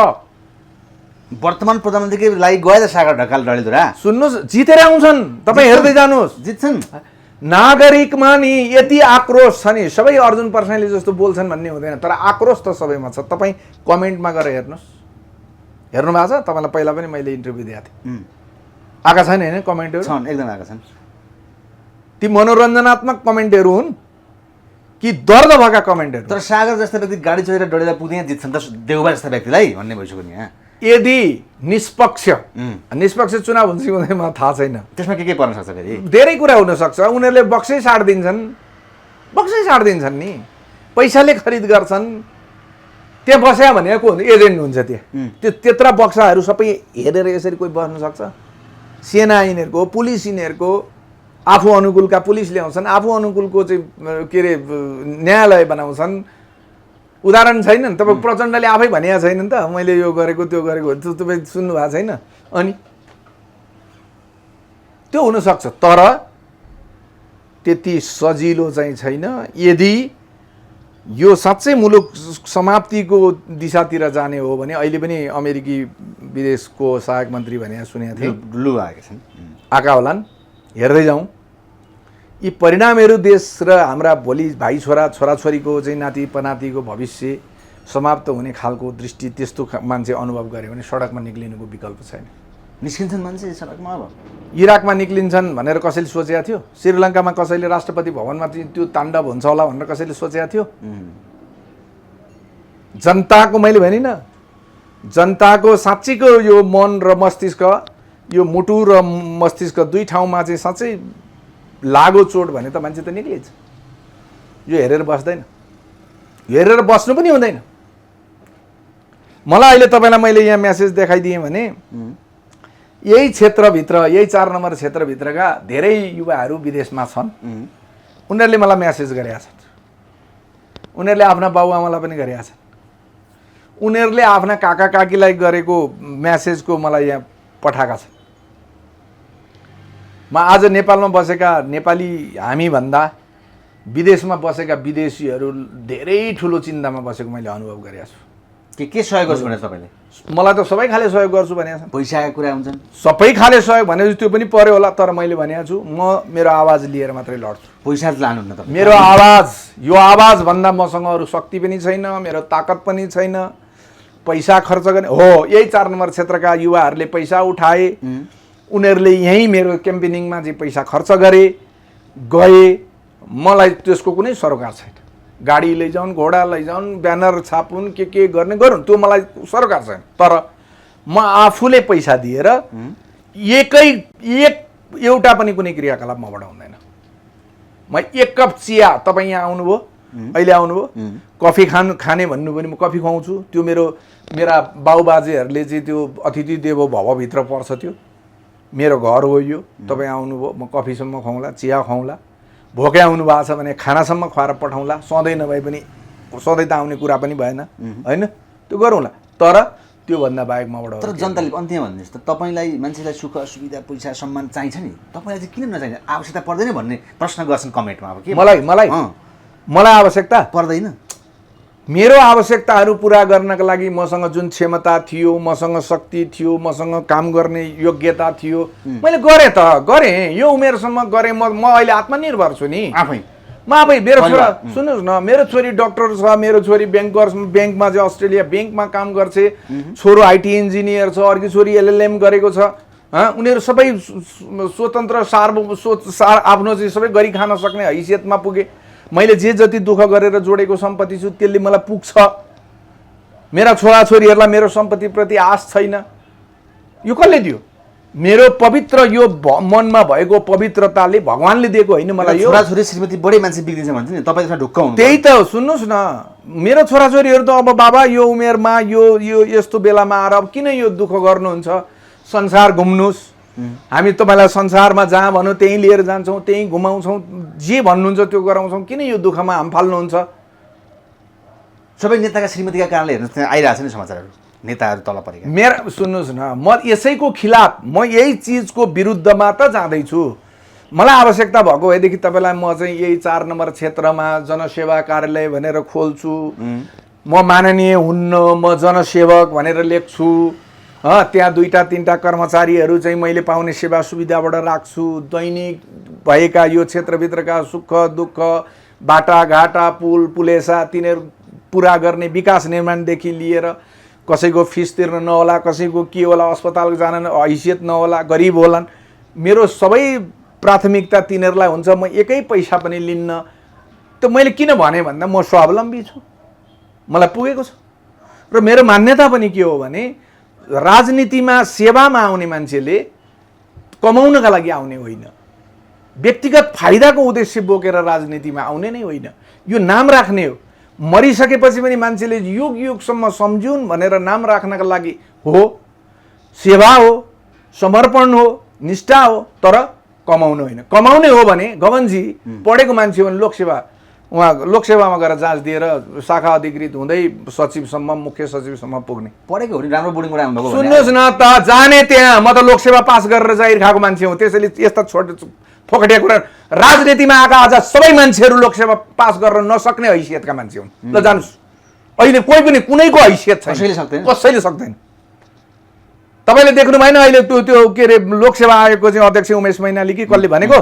वर्तमान प्रधानमन्त्रीकै लागि गए त सागर ढकाल डडेलधुरा, सुन्नुहोस्, जितेर आउँछन्। तपाईँ हेर्दै जानुहोस्, जित्छन्। नागरिकमा नि यति आक्रोश छ नि, सबै अर्जुन पर्साईले जस्तो बोल्छन् भन्ने हुँदैन, तर आक्रोश त सबैमा छ। तपाईँ कमेन्टमा गएर हेर्नुहोस्, हेर्नु भएको छ? तपाईँलाई पहिला पनि मैले इन्टरभ्यू दिएको थिएँ, आएका छैन होइन कमेन्टहरू? छन्, एकदम आएका छन्। ती मनोरञ्जनात्मक कमेन्टहरू हुन् कि दर्द भएका कमेन्टहरू? तर सागर जस्ता व्यक्ति गाडी चढेर डडेर पुग्दै यहाँ जित्छन् त देउबा जस्ता व्यक्तिलाई भन्ने भइसक्यो नि यहाँ। यदि निष्पक्ष चुनाव हुन्छ कि हुँदैन मलाई थाहा छैन, त्यसमा के पर्न सक्छ फेरि? धेरै कुरा हुनसक्छ। उनीहरूले बक्सै साटिदिन्छन् नि, पैसाले खरिद गर्छन्। त्यहाँ बस्या भनेको एजेन्ट हुन्छ, त्यो त्यत्रा बक्साहरू सबै हेरेर यसरी कोही बस्न सक्छ? सेना यिनीहरूको, पुलिस यिनीहरूको, आफू अनुकूलका पुलिस ल्याउँछन्, आफू अनुकूलको चाहिँ के अरे न्यायालय बनाउँछन्। उदाहरण छैन नि, तपाईँ प्रचण्डले आफै भनेको छैन नि त, मैले यो गरेको त्यो गरेको, तपाईँ सुन्नु भएको छैन? अनि त्यो हुनसक्छ, तर त्यति सजिलो चाहिँ छैन। यदि यो साँच्चै मुलुक समाप्तिको दिशातिर जाने हो भने, अहिले पनि अमेरिकी विदेशको सहायक मन्त्री भने सुनेको थिएँ, लु आएका छन्, आएका होलान्। हेर्दै जाउँ, यी परिणामहरू देश र हाम्रा भोलि भाइ छोराछोरीको चाहिँ नाति पनातिको भविष्य समाप्त हुने खालको दृष्टि त्यस्तो मान्छे अनुभव गऱ्यो भने सडकमा निक्लिनुको विकल्प छैन। निस्किन्छन् मान्छे सडकमा। अब इराकमा निक्लिन्छन् भनेर कसैले सोचेको थियो? श्रीलङ्कामा कसैले राष्ट्रपति भवनमा त्यो ताण्डव हुन्छ होला भनेर कसैले सोचेको थियो? जनताको, मैले भनिनँ, जनताको साँच्चीको यो मन र मस्तिष्क, यो मुटु र मस्तिष्क दुई ठाउँमा चाहिँ साँच्चै लागो चोट भने त मान्छे त निक्लिन्छ। यो हेरेर बस्दैन, हेरेर बस्नु पनि हुँदैन। मलाई अहिले तपाईँलाई मैले यहाँ मेसेज देखाइदिएँ भने यही क्षेत्रभित्र, यही 4 नम्बर क्षेत्रभित्रका धेरै युवाहरू विदेशमा छन्। उनीहरूले मलाई मेसेज गरेका छन्, उनीहरूले आफ्ना बाबुआमालाई पनि गरेका छन्, उनीहरूले आफ्ना काका काकीलाई गरेको मेसेजको मलाई यहाँ पठाएका छन्। म आज नेपालमा बसेका नेपाली हामीभन्दा विदेशमा बसेका विदेशीहरू धेरै ठुलो चिन्तामा बसेको मैले अनुभव गरेको छु। के सहयोग गर्छु भने तपाईँले? मलाई त सबै खाले सहयोग गर्छु भनेको छ। पैसाका कुरा हुन्छन्, सबै खाले सहयोग भनेपछि त्यो पनि पर्यो होला, तर मैले भनेको छु म मेरो आवाज लिएर मात्रै लड्छु। पैसा लानुहुन्न तपाईँ? मेरो आवाज, यो आवाज भन्दा मसँग अरू शक्ति पनि छैन, मेरो ताकत पनि छैन। पैसा खर्च गर्ने हो, यही 4 नम्बर क्षेत्रका युवाहरूले पैसा उठाए, उनीहरूले यहीँ मेरो क्याम्पेनिङमा चाहिँ पैसा खर्च गए। मलाई त्यसको कुनै सरोकार छैन। गाडी लैजाउन्, घोडा लैजाउन्, ब्यानर छापुन्, के गर्ने गरून्, त्यो मलाई सरोकार छैन। तर म आफूले पैसा दिएर एउटा पनि कुनै क्रियाकलाप मबाट हुँदैन। म 1 कप चिया, तपाईँ यहाँ आउनुभयो, अहिले आउनुभयो, कफी खाने भन्नु पनि म कफी खुवाउँछु। त्यो मेरा बाउबाजेहरूले चाहिँ त्यो अतिथि देवो भवभित्र पर्छ, त्यो मेरो घर हो। यो तपाईँ आउनुभयो, म कफीसम्म खुवाउँला, चिया खुवाउँला। भोकै आउनु भएको छ भने खानासम्म खुवाएर पठाउँला। सधैँ नभए पनि, सधैँ त आउने कुरा पनि भएन होइन, त्यो गरौँला। तर त्योभन्दा बाहेक मबाट। तर जनताले अन्त्यमा भन्नुहोस् त, तपाईँलाई मान्छेलाई सुख सुविधा पैसा सम्मान चाहिन्छ नि, तपाईँलाई चाहिँ किन नचाहिन्छ? आवश्यकता पर्दैन भन्ने प्रश्न गर्छन् कमेन्टमा। अब के मलाई आवश्यकता पर्दैन? मेरो आवश्यकताहरू पुरा गर्नका लागि मसँग जुन क्षमता थियो, मसँग शक्ति थियो, मसँग काम गर्ने योग्यता थियो, मैले गरेँ। यो उमेरसम्म गरेँ। म अहिले आत्मनिर्भर छु नि आफै। म आफै, मेरो छोरा सुन्नुहोस् न, मेरो छोरी डक्टर छ, मेरो छोरी ब्याङ्कमा चाहिँ अस्ट्रेलिया ब्याङ्कमा काम गर्छ, छोरो IT इन्जिनियर छ, अर्की छोरी LLM गरेको छ। उनीहरू सबै स्वतन्त्र आफ्नो चाहिँ सबै गरी खान सक्ने हैसियतमा पुगे। मैले जे जति दुःख गरेर जोडेको सम्पत्ति छु त्यसले मलाई पुग्छ। मेरा छोराछोरीहरूलाई मेरो सम्पत्तिप्रति आश छैन। यो कसले दियो? मेरो पवित्र यो मनमा भएको पवित्रताले भगवानले दिएको होइन मलाई। यो छोराछोरी श्रीमती बढी मान्छे बिग्रिन्छ भन्छ नि, तपाईँ त्यसमा ढुक्क हुनु। त्यही त सुन्नुहोस् न, मेरो छोराछोरीहरू त अब बाबा यो उमेरमा यो यस्तो बेलामा आएर अब किन यो दुःख गर्नुहुन्छ? संसार घुम्नुहोस्, हामी तपाईँलाई संसारमा जहाँ भनौँ त्यहीँ लिएर जान्छौँ, त्यहीँ घुमाउँछौँ, जे भन्नुहुन्छ त्यो गराउँछौँ, किन यो दुःखमा हाम फाल्नुहुन्छ? सबै नेताका श्रीमतीका कारणले हेर्नुहोस् त्यहाँ आइरहेको छ नि समाचारहरू, नेताहरू तल परेका। मेरा सुन्नुहोस् न, म यसैको खिलाफ, म यही चिजको विरुद्धमा त जाँदैछु। मलाई आवश्यकता भएको भएदेखि तपाईँलाई म चाहिँ यही 4 नम्बर क्षेत्रमा जनसेवा कार्यालय भनेर खोल्छु। म माननीय हुन्न, म जनसेवक भनेर लेख्छु। त्यहाँ 2-3टा कर्मचारीहरू चाहिँ मैले पाउने सेवा सुविधाबाट राख्छु। दैनिक भएका यो क्षेत्रभित्रका सुख दुःख, बाटाघाटा, पुल पुलेसा तिनीहरू पुरा गर्ने, विकास निर्माणदेखि लिएर कसैको फिस तिर्न नहोला, कसैको के होला, अस्पताल जान हैसियत नहोला, गरिब होलान्, मेरो सबै प्राथमिकता तिनीहरूलाई हुन्छ। म एकै पैसा पनि लिन्न। त मैले किन भने भन्दा म स्वावलम्बी छु, मलाई पुगेको छ। र मेरो मान्यता पनि के हो भने राजनीतिमा सेवामा आउने मान्छेले कमाउनका लागि आउने होइन, व्यक्तिगत फाइदाको उद्देश्य बोकेर राजनीतिमा आउने नै होइन। यो नाम राख्ने हो। मरिसकेपछि पनि मान्छेले युग युगसम्म सम्झुन् भनेर नाम राख्नका लागि हो, सेवा हो, समर्पण हो, निष्ठा हो, तर कमाउनु होइन। कमाउने हो भने गगनजी पढेको मान्छे हो भने लोकसेवा, उहाँ लोकसेवामा गएर जाँच दिएर शाखा अधिकृत हुँदै सचिवसम्म, मुख्य सचिवसम्म पुग्ने। पढेको हो नि, राम्रो बोर्डिङबाट आउनुभएको। सुन्नुहोस् न त, जाने त्यहाँ म त लोकसेवा पास गरेर जाहिर खाएको मान्छे हुँ। त्यसैले यस्ता फोकटिया कुरा राजनीतिमा आएका आज सबै मान्छेहरू लोकसेवा पास गर्न नसक्ने हैसियतका मान्छे हुन्। ल जानुस्, अहिले कोही पनि कुनैको हैसियत छैन, कसैले सक्दैन। तपाईँले देख्नु भएन अहिले त्यो के अरे लोकसेवा आयोगको चाहिँ अध्यक्ष उमेश मैनाली कि कसले भनेको,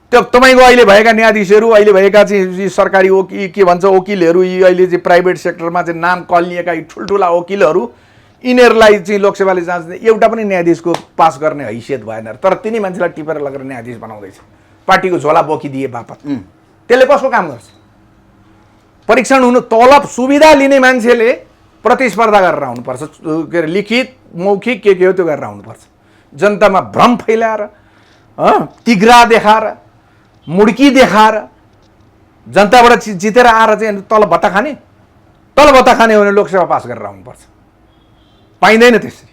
त्यो तपाईँको अहिले भएका न्यायाधीशहरू, अहिले भएका चाहिँ सरकारी वकिल के भन्छ वकिलहरू, यी अहिले चाहिँ प्राइभेट सेक्टरमा चाहिँ नाम कलिएका यी ठुल्ठुला वकिलहरू, यिनीहरूलाई चाहिँ लोकसेवाले जाँच्ने एउटा पनि न्यायाधीशको पास गर्ने हैसियत भएन। तर तिनी मान्छेलाई टिपेर लगेर न्यायाधीश बनाउँदैछ, पार्टीको झोला बोकिदिए बापत। त्यसले कसको काम गर्छ? परीक्षण हुनु, तलब सुविधा लिने मान्छेले प्रतिस्पर्धा गरेर आउनुपर्छ, के अरे लिखित मौखिक के हो त्यो गरेर आउनुपर्छ। जनतामा भ्रम फैलाएर, तिग्रा देखाएर, मुड्की देखाएर जनताबाट जितेर आएर चाहिँ तलब भत्ता खाने हो भने लोकसेवा पास गरेर आउनुपर्छ। पाइँदैन त्यसरी,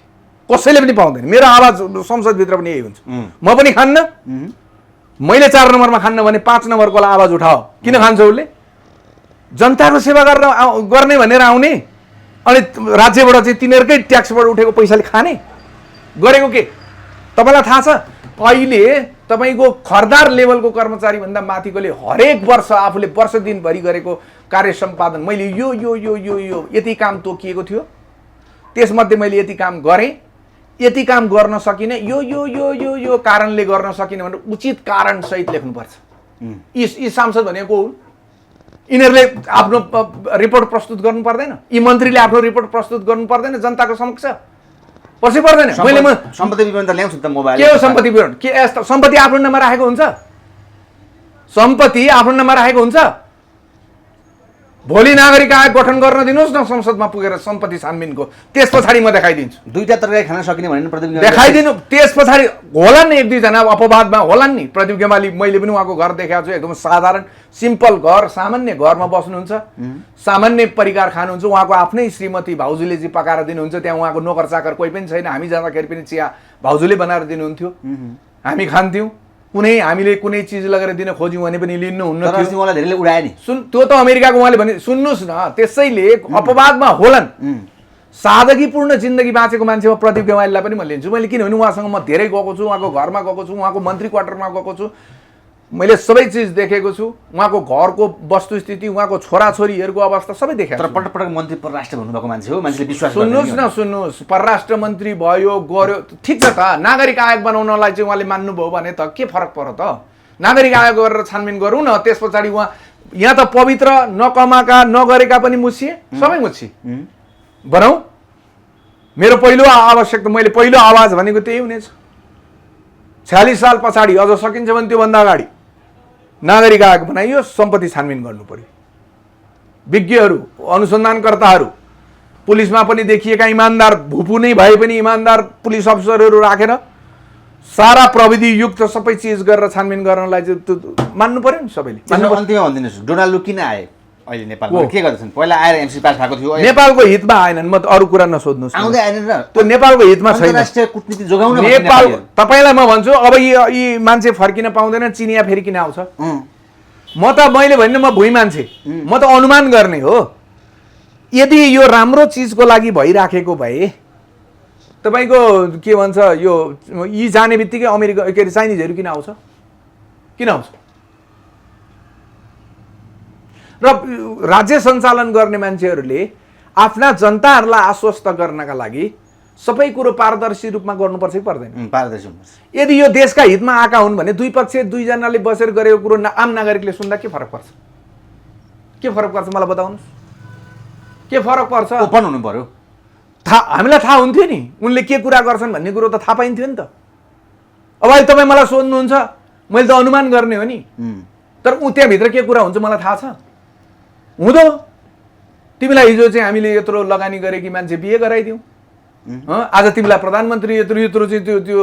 कसैले पनि पाउँदैन। मेरो आवाज संसदभित्र पनि यही हुन्छ। म पनि खान्न, मैले 4 नम्बरमा खान्न भने 5 नम्बरकोलाई आवाज उठाओ। किन खान्छ उसले? जनताको सेवा गर्ने भनेर आउने, अनि राज्यबाट चाहिँ तिनीहरूकै ट्याक्सबाट उठेको पैसाले खाने। गरेको के तपाईँलाई थाहा छ? अहिले तपाईँको खरदार लेभलको कर्मचारी भन्दा माथिकोले हरेक वर्ष आफूले वर्ष दिनभरि गरेको कार्य सम्पादन, मैले यो यो यो यो यो यति काम तोकिएको थियो, त्यसमध्ये मैले यति काम गरेँ, यति काम गर्न सकिनँ, यो यो यो यो यो कारणले गर्न सकिनँ भनेर उचित कारण सहित लेख्नुपर्छ। यी सांसद भनेको हुन्। यिनीहरूले आफ्नो रिपोर्ट प्रस्तुत गर्नु पर्दैन? यी मन्त्रीले आफ्नो रिपोर्ट प्रस्तुत गर्नु पर्दैन जनताको समक्ष? पछि पर्दैन? मैले सम्पत्ति विवरण त ल्याउँछु त मोबाइल। के हो सम्पत्ति विवरण? के यस्तो सम्पत्ति आफ्नो नाममा राखेको हुन्छ? सम्पत्ति आफ्नो नाममा राखेको हुन्छ? भोलि नागरिक आयोग गठन गर्न दिनुहोस् न संसदमा पुगेर सम्पत्ति छानबिनको, त्यस पछाडि म देखाइदिन्छु। 2टा तरकारी खान सकिने भने प्रदीप देखाइदिनु, त्यस पछाडि होलान् नि 1-2 जना अपवादमा होलान् नि। प्रदीप गेमाली, मैले पनि उहाँको घर देखाएको छु, एकदम साधारण सिम्पल घर, सामान्य घरमा बस्नुहुन्छ, सामान्य परिकार खानुहुन्छ। उहाँको आफ्नै श्रीमती भाउजूले चाहिँ पकाएर दिनुहुन्छ, त्यहाँ उहाँको नोकर चाकर कोही पनि छैन। हामी जाँदाखेरि पनि चिया भाउजूले बनाएर दिनुहुन्थ्यो, हामी खान्थ्यौँ। हामीले कुनै चिज लगेर दिन खोज्यौँ भने पनि लिनुहुन्न थियो। उहाँलाई धेरैले उडाए नि। त्यो त अमेरिकाको उहाँले भने। सुन्नुहोस् न, त्यसैले अपवादमा होलान्। सादगीपूर्ण जिन्दगी बाँचेको मान्छेमा प्रदीप गेवालीलाई पनि म लिन्छु। मैले किनभने उहाँसँग म धेरै गएको छु, उहाँको घरमा गएको छु, उहाँको मन्त्री क्वार्टरमा गएको छु, मैले सबै चिज देखेको छु। उहाँको घरको वस्तुस्थिति, उहाँको छोराछोरीहरूको अवस्था सबै देखेँ। तर पटक पटक मन्त्री परराष्ट्र भन्नुभएको मान्छे हो, मान्छेले विश्वास सुन्नुहोस्, परराष्ट्र मन्त्री भयो गर्यो ठिक छ त, नागरिक आयोग बनाउनलाई चाहिँ उहाँले मान्नुभयो भने त के फरक पर्यो त? नागरिक आयोग गरेर छानबिन गरौँ न। त्यस पछाडि यहाँ त पवित्र नकमाका नगरेका पनि मुछिए, सबै मुछिए, बनाऊ। मेरो पहिलो आवश्यकता, मैले पहिलो आवाज भनेको त्यही हुनेछ। 46 साल पछाडि अझ सकिन्छ भने त्योभन्दा अगाडि नागरिक आयोग बनाइयो, सम्पत्ति छानबिन गर्नु पर्यो। विज्ञहरू, अनुसन्धानकर्ताहरू, पुलिसमा पनि देखिएका इमान्दार, भुपू नै भए पनि इमान्दार पुलिस अफिसरहरू राखेर सारा प्रविधियुक्त सबै चिज गरेर छानबिन गर्नलाई चाहिँ त्यो मान्नु पर्यो नि सबैले। अन्तिममा भनिदिनुहोस्, डोनाल्डो किन आए अहिले नेपालमा, के गर्दैछन्? पहिला आएर एमसी पास भएको थियो, नेपालको हितमा आएनन्। म अरू कुरा नसोध्नुहोस्, आउँदै आएन र त्यो नेपालको हितमा छैन। अन्तर्राष्ट्रिय कूटनीति जोगाउन नेपाल, तपाईँलाई म भन्छु अब यी मान्छे फर्किन पाउँदैन, चिनिया फेरि किन आउँछ? मैले भने म भुइँ मान्छे, म त अनुमान गर्ने हो। यदि यो राम्रो चिजको लागि भइराखेको भए तपाईँको के भन्छ यो यी जाने बित्तिकै अमेरिका के अरे चाइनिजहरू किन आउँछ? किन आउँछ? र राज्य सञ्चालन गर्ने मान्छेहरूले आफ्ना जनताहरूलाई आश्वस्त गर्नका लागि सबै कुरो पारदर्शी रूपमा गर्नुपर्छ कि पर्दैन? पारदर्शी हुनुपर्छ। यदि यो देशका हितमा आएका हुन् भने दुई पक्ष दुईजनाले बसेर गरेको कुरो आम नागरिकले सुन्दा के फरक पर्छ? के फरक पर्छ मलाई बताउनुहोस्? के फरक पर्छ? ओपन हुनु पर्यो। हामीलाई थाहा हुन्थ्यो नि उनले के कुरा गर्छन् भन्ने कुरो त थाहा पाइन्थ्यो नि त। अब अहिले तपाईँ मलाई सोध्नुहुन्छ, मैले त अनुमान गर्ने हो नि, तर त्यहाँभित्र के कुरा हुन्छ मलाई थाहा छ हुँदो? तिमीलाई हिजो चाहिँ हामीले यत्रो लगानी गरेकी मान्छे बिहे गराइदिउँ, आज तिमीलाई प्रधानमन्त्री यत्रो चाहिँ त्यो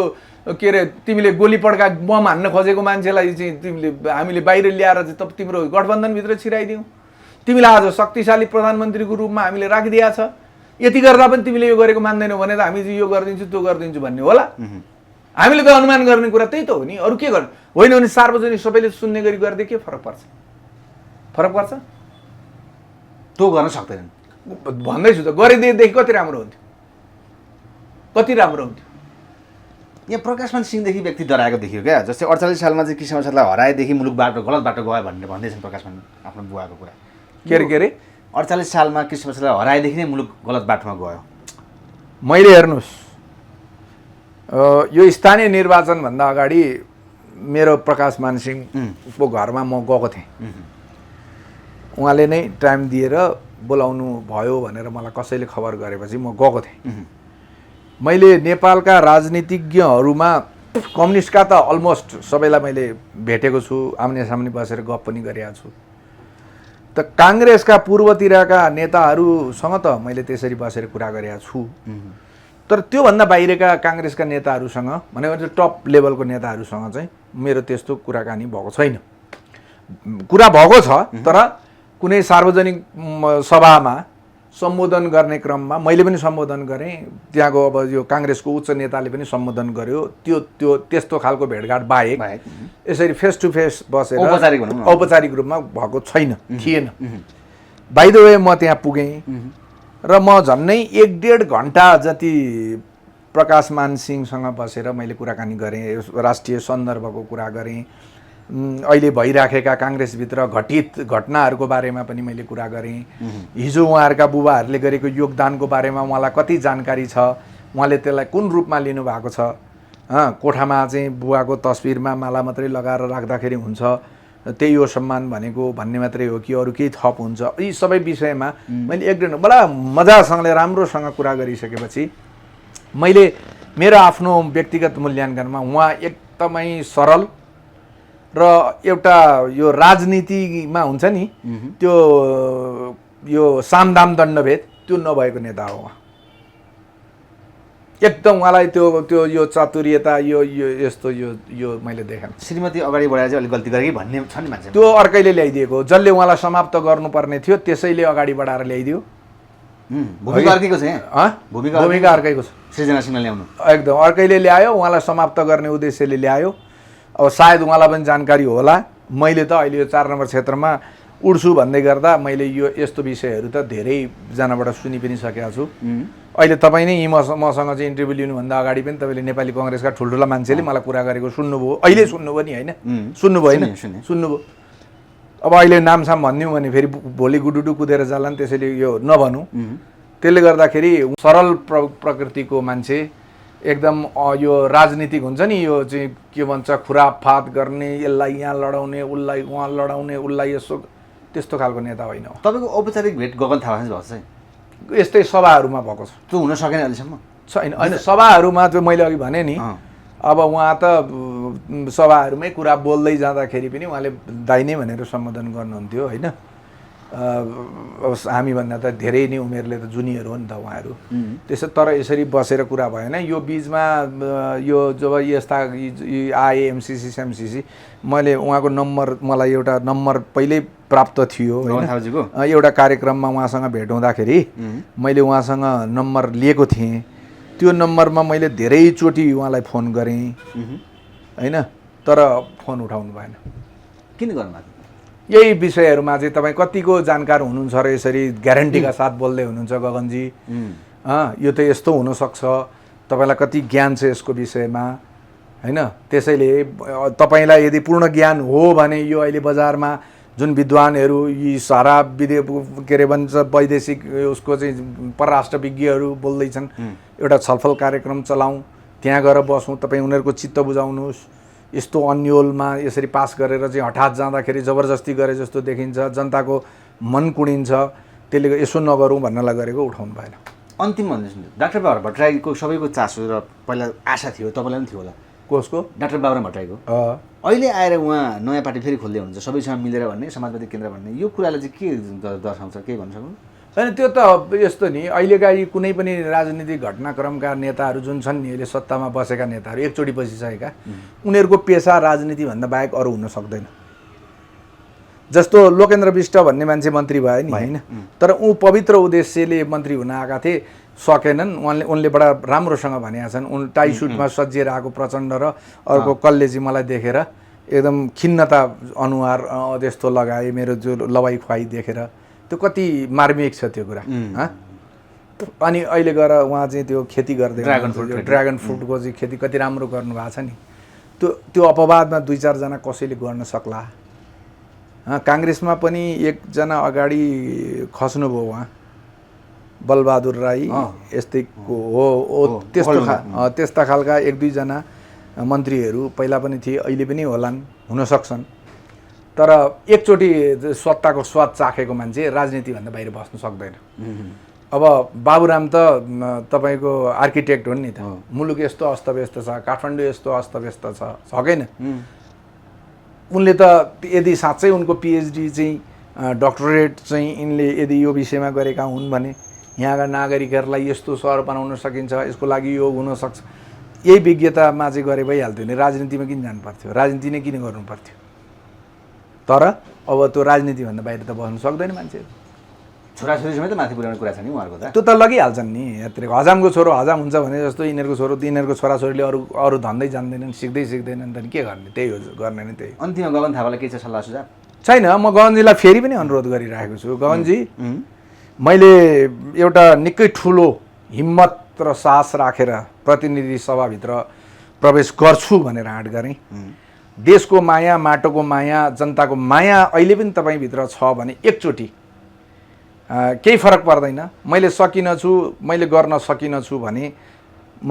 के अरे तिमीले गोली पड्का बम हान्न खोजेको मान्छेलाई चाहिँ हामीले बाहिर ल्याएर चाहिँ तिम्रो गठबन्धनभित्र छिराइदिउँ, तिमीलाई आज शक्तिशाली प्रधानमन्त्रीको रूपमा हामीले राखिदिएको छ, यति गर्दा पनि तिमीले यो गरेको मान्दैनौ भने त हामी चाहिँ यो गरिदिन्छु त्यो गरिदिन्छु भन्ने होला। हामीले त अनुमान गर्ने कुरा त्यही त हो नि, अरू के गर्नु? होइन भने सार्वजनिक सबैले सुन्ने गरी गरिदिए के फरक पर्छ? फरक पर्छ? त्यो गर्न सक्दैनन् भन्दैछु त, गरिदिएदेखि कति राम्रो हुन्थ्यो, कति राम्रो हुन्थ्यो। यहाँ प्रकाशमान सिंहदेखि व्यक्ति डराएको देखियो क्या। जस्तै 48 सालमा चाहिँ कृष्ण प्रसादलाई हराएदेखि मुलुकबाट गलत बाटो गयो भनेर भन्दैछन् प्रकाशमान आफ्नो बुवाको कुरा। के अरे 48 सालमा कृष्ण प्रसादलाई हराएदेखि नै मुलुक गलत बाटोमा गयो। मैले हेर्नुहोस्, यो स्थानीय निर्वाचनभन्दा अगाडि मेरो प्रकाशमान सिंहको घरमा म गएको थिएँ। उहाँले नै टाइम दिएर बोलाउनु भयो भनेर मलाई कसैले खबर गरेपछि म गएको थिएँ। मैले नेपालका राजनीतिज्ञहरूमा कम्युनिस्टका त अलमोस्ट सबैलाई मैले भेटेको छु, आम्ने सामने बसेर गफ पनि गरेको छु। त काङ्ग्रेसका पूर्वतिरका नेताहरूसँग त मैले त्यसरी बसेर कुरा गरेको छु, तर त्योभन्दा बाहिरका काङ्ग्रेसका नेताहरूसँग भनेको टप लेभलको नेताहरूसँग चाहिँ मेरो त्यस्तो कुराकानी भएको छैन। कुरा भएको छ तर कुनै सार्वजनिक सभामा सम्बोधन गर्ने क्रममा मैले पनि सम्बोधन गरेँ, त्यहाँको अब यो काङ्ग्रेसको उच्च नेताले पनि सम्बोधन गर्यो, त्यो त्यस्तो खालको भेटघाट बाहेक यसरी फेस टु फेस बसेर औपचारिक रूपमा भएको छैन, थिएन। बाइ द वे म त्यहाँ पुगेँ र म झन्नै 1-1.5 घन्टा जति प्रकाशमान सिंहसँग बसेर मैले कुराकानी गरेँ, राष्ट्रिय सन्दर्भको कुरा गरेँ, अहिले भइराखेका काङ्ग्रेसभित्र घटित घटनाहरूको बारेमा पनि मैले कुरा गरेँ, हिजो उहाँहरूका बुबाहरूले गरेको योगदानको बारेमा उहाँलाई कति जानकारी छ, उहाँले त्यसलाई कुन रूपमा लिनुभएको छ, कोठामा चाहिँ बुबाको तस्बिरमा माला मात्रै लगाएर राख्दाखेरि हुन्छ, त्यही हो सम्मान भनेको भन्ने मात्रै हो कि अरू केही थप हुन्छ, यी सबै विषयमा मैले 1-1.5 बडा मजासँगले राम्रोसँग कुरा गरिसकेपछि मैले मेरो आफ्नो व्यक्तिगत मूल्याङ्कनमा उहाँ एकदमै सरल र एउटा यो राजनीतिमा हुन्छ नि त्यो यो सामदाम दण्डभेद त्यो नभएको नेता हो उहाँ। एकदम उहाँलाई त्यो यो चातुर्यता यो यस्तो यो मैले देखेँ। श्रीमती अगाडि बढाएर चाहिँ अलिक गल्ती गरेकी भन्ने छ नि मान्छे, त्यो अर्कैले ल्याइदिएको, जसले उहाँलाई समाप्त गर्नुपर्ने थियो त्यसैले अगाडि बढाएर ल्याइदियो। भूमिका अर्कैको छ यहाँ, भूमिका अर्कैको छ, सृजना सिंहलाई ल्याउनु एकदम अर्कैले ल्यायो, उहाँलाई समाप्त गर्ने उद्देश्यले ल्यायो। अब सायद उहाँलाई पनि जानकारी होला, मैले त अहिले यो 4 नम्बर क्षेत्रमा उड्छु भन्दै गर्दा मैले यो यस्तो विषयहरू त धेरैजनाबाट सुनि पनि सकेको छु। अहिले तपाईँ नै मसँग चाहिँ इन्टरभ्यू लिनुभन्दा अगाडि पनि तपाईँले नेपाली कङ्ग्रेसका ठुल्ठुला मान्छेले मलाई कुरा गरेको सुन्नुभयो, अहिले सुन्नुभयो नि होइन, सुन्नुभयो होइन, सुन्नुभयो। अब अहिले नामसाम भनिदिउँ भने फेरि भोलि गुडुडु कुदेर जाला नि, त्यसैले यो नभनौँ। त्यसले गर्दाखेरि सरल प्रकृतिको मान्छे, एकदम यो राजनीतिक हुन्छ नि यो चाहिँ के भन्छ खुराफात गर्ने, यसलाई यहाँ लडाउने उसलाई उहाँ लडाउने उसलाई यसो, त्यस्तो खालको नेता होइन। तपाईँको औपचारिक भेट गगन थापासँग भएको चाहिँ यस्तै सभाहरूमा भएको छ, त्यो हुन सकेन अहिलेसम्म छैन। होइन सभाहरूमा चाहिँ मैले अघि भने नि अब उहाँ त सभाहरूमै कुरा बोल्दै जाँदाखेरि पनि उहाँले दाइ नै भनेर सम्बोधन गर्नुहुन्थ्यो होइन। अब हामीभन्दा त धेरै नै उमेरले त जुनियर हो नि त उहाँहरू। त्यसो तर यसरी बसेर कुरा भएन। यो बिचमा यो जब यस्ता आए एमसिसी स्यामसिसी, मैले उहाँको नम्बर, मलाई एउटा नम्बर पहिल्यै प्राप्त थियो होइन। एउटा कार्यक्रममा उहाँसँग भेट हुँदाखेरि मैले उहाँसँग नम्बर लिएको थिएँ। त्यो नम्बरमा मैले धेरैचोटि उहाँलाई फोन गरेँ होइन, तर फोन उठाउनु भएन। किन गर्नुभएको? यही विषयहरूमा चाहिँ तपाईँ कतिको जानकार हुनुहुन्छ र यसरी ग्यारेन्टीका साथ बोल्दै हुनुहुन्छ गगनजी। यो त यस्तो हुनसक्छ, तपाईँलाई कति ज्ञान छ यसको विषयमा होइन। त्यसैले तपाईँलाई यदि पूर्ण ज्ञान हो भने यो अहिले बजारमा जुन विद्वानहरू यी सारा के अरे भन्छ वैदेशिक उसको चाहिँ परराष्ट्र विज्ञहरू बोल्दैछन्, एउटा छलफल कार्यक्रम चलाउँ, त्यहाँ गएर बसौँ, तपाईँ उनीहरूको चित्त बुझाउनुहोस्। यस्तो अन्यलमा यसरी पास गरेर चाहिँ हठात जाँदाखेरि जबरजस्ती गरे जस्तो देखिन्छ, जनताको मन कुडिन्छ, त्यसले यसो नगरौँ भन्नलाई गरेको उठाउनु भएन। अन्तिम भन्नुहोस् न, डाक्टर बाबुराम भट्टराईको सबैको चासो र पहिला आशा थियो, तपाईँलाई पनि थियो होला, कसको? डाक्टर बाबुराम भट्टराईको। अहिले आएर उहाँ नयाँ पार्टी फेरि खोल्दै हुनुहुन्छ, सबैसँग मिलेर भन्ने, समाजवादी केन्द्र भन्ने, यो कुराले चाहिँ के दर्शाउँछ, के भन्न सक्नु? होइन, त्यो त यस्तो नि, अहिलेका यी कुनै पनि राजनीतिक घटनाक्रमका नेताहरू जुन छन् नि, अहिले सत्तामा बसेका नेताहरू एकचोटि बसिसकेका, उनीहरूको पेसा राजनीतिभन्दा बाहेक अरू हुन सक्दैन। जस्तो लोकेन्द्र विष्ट भन्ने मान्छे मन्त्री भयो नि होइन, तर ऊ पवित्र उद्देश्यले मन्त्री हुन आएका थिए, सकेनन्। उनले बडा राम्रोसँग भनेका छन्। उन टाई सुटमा सजिएर आएको प्रचण्ड र अर्को कल्लेजी मलाई देखेर एकदम खिन्नता अनुहार त्यस्तो लगाए, मेरो जो लवाई खुवाई देखेर, त्यो कति मार्मिक छ त्यो कुरा। अनि अहिले गएर उहाँ चाहिँ त्यो खेती गर्दै ड्रागन फ्रुटको चाहिँ खेती कति राम्रो गर्नुभएको छ नि, त्यो अपवादमा 2-4 जना कसैले गर्न सक्ला। काङ्ग्रेसमा पनि एकजना अगाडि खस्नुभयो उहाँ, बलबहादुर राई यस्तै हो, त्यस्ता खालका 1-2 जना मन्त्रीहरू पहिला पनि थिए, अहिले पनि होलान्, हुन सक्छन्। तर एकचोटि सत्ताको स्वाद चाखेको मान्छे राजनीतिभन्दा बाहिर बस्नु सक्दैन। अब बाबुराम त तपाईँको आर्किटेक्ट हुन् नि त, मुलुक यस्तो अस्तव्यस्त छ, काठमाडौँ यस्तो अस्तव्यस्त छ छैन। उनले त यदि साँच्चै उनको पिएचडी चाहिँ डक्टरेट चाहिँ यिनले यदि यो विषयमा गरेका हुन् भने यहाँका नागरिकहरूलाई यस्तो सहर बनाउन सकिन्छ, यसको लागि यो हुनसक्छ, यही विज्ञतामा चाहिँ गरे भइहाल्थ्यो नि। राजनीतिमा किन जानु पर्थ्यो, राजनीति नै किन गर्नु पर्थ्यो? तर अब त्यो राजनीतिभन्दा बाहिर त बस्नु सक्दैन मान्छे। छोराछोरी समेत माथि पुर्याउने कुरा छ नि उहाँहरूको त, त्यो त लगिहाल्छन् नि। यत्रो हजामको छोरो हजाम हुन्छ भने जस्तो यिनीहरूको छोराछोरीले अरू धन्दै जान्दैनन्, सिक्दैनन् त के गर्ने, त्यही हो, गर्ने नै त्यही। अन्तिममा गगन थापालाई के छ सल्लाह सुझाव? छैन, म गगनजीलाई फेरि पनि अनुरोध गरिरहेको छु। गगनजी, मैले एउटा निकै ठुलो हिम्मत र साहस राखेर प्रतिनिधि सभाभित्र प्रवेश गर्छु भनेर आँट गरेँ। देशको माया, माटोको माया, जनताको माया अहिले पनि तपाईँभित्र छ भने एकचोटि केही फरक पर्दैन। मैले सकिनछु, मैले गर्न सकिनछु भने म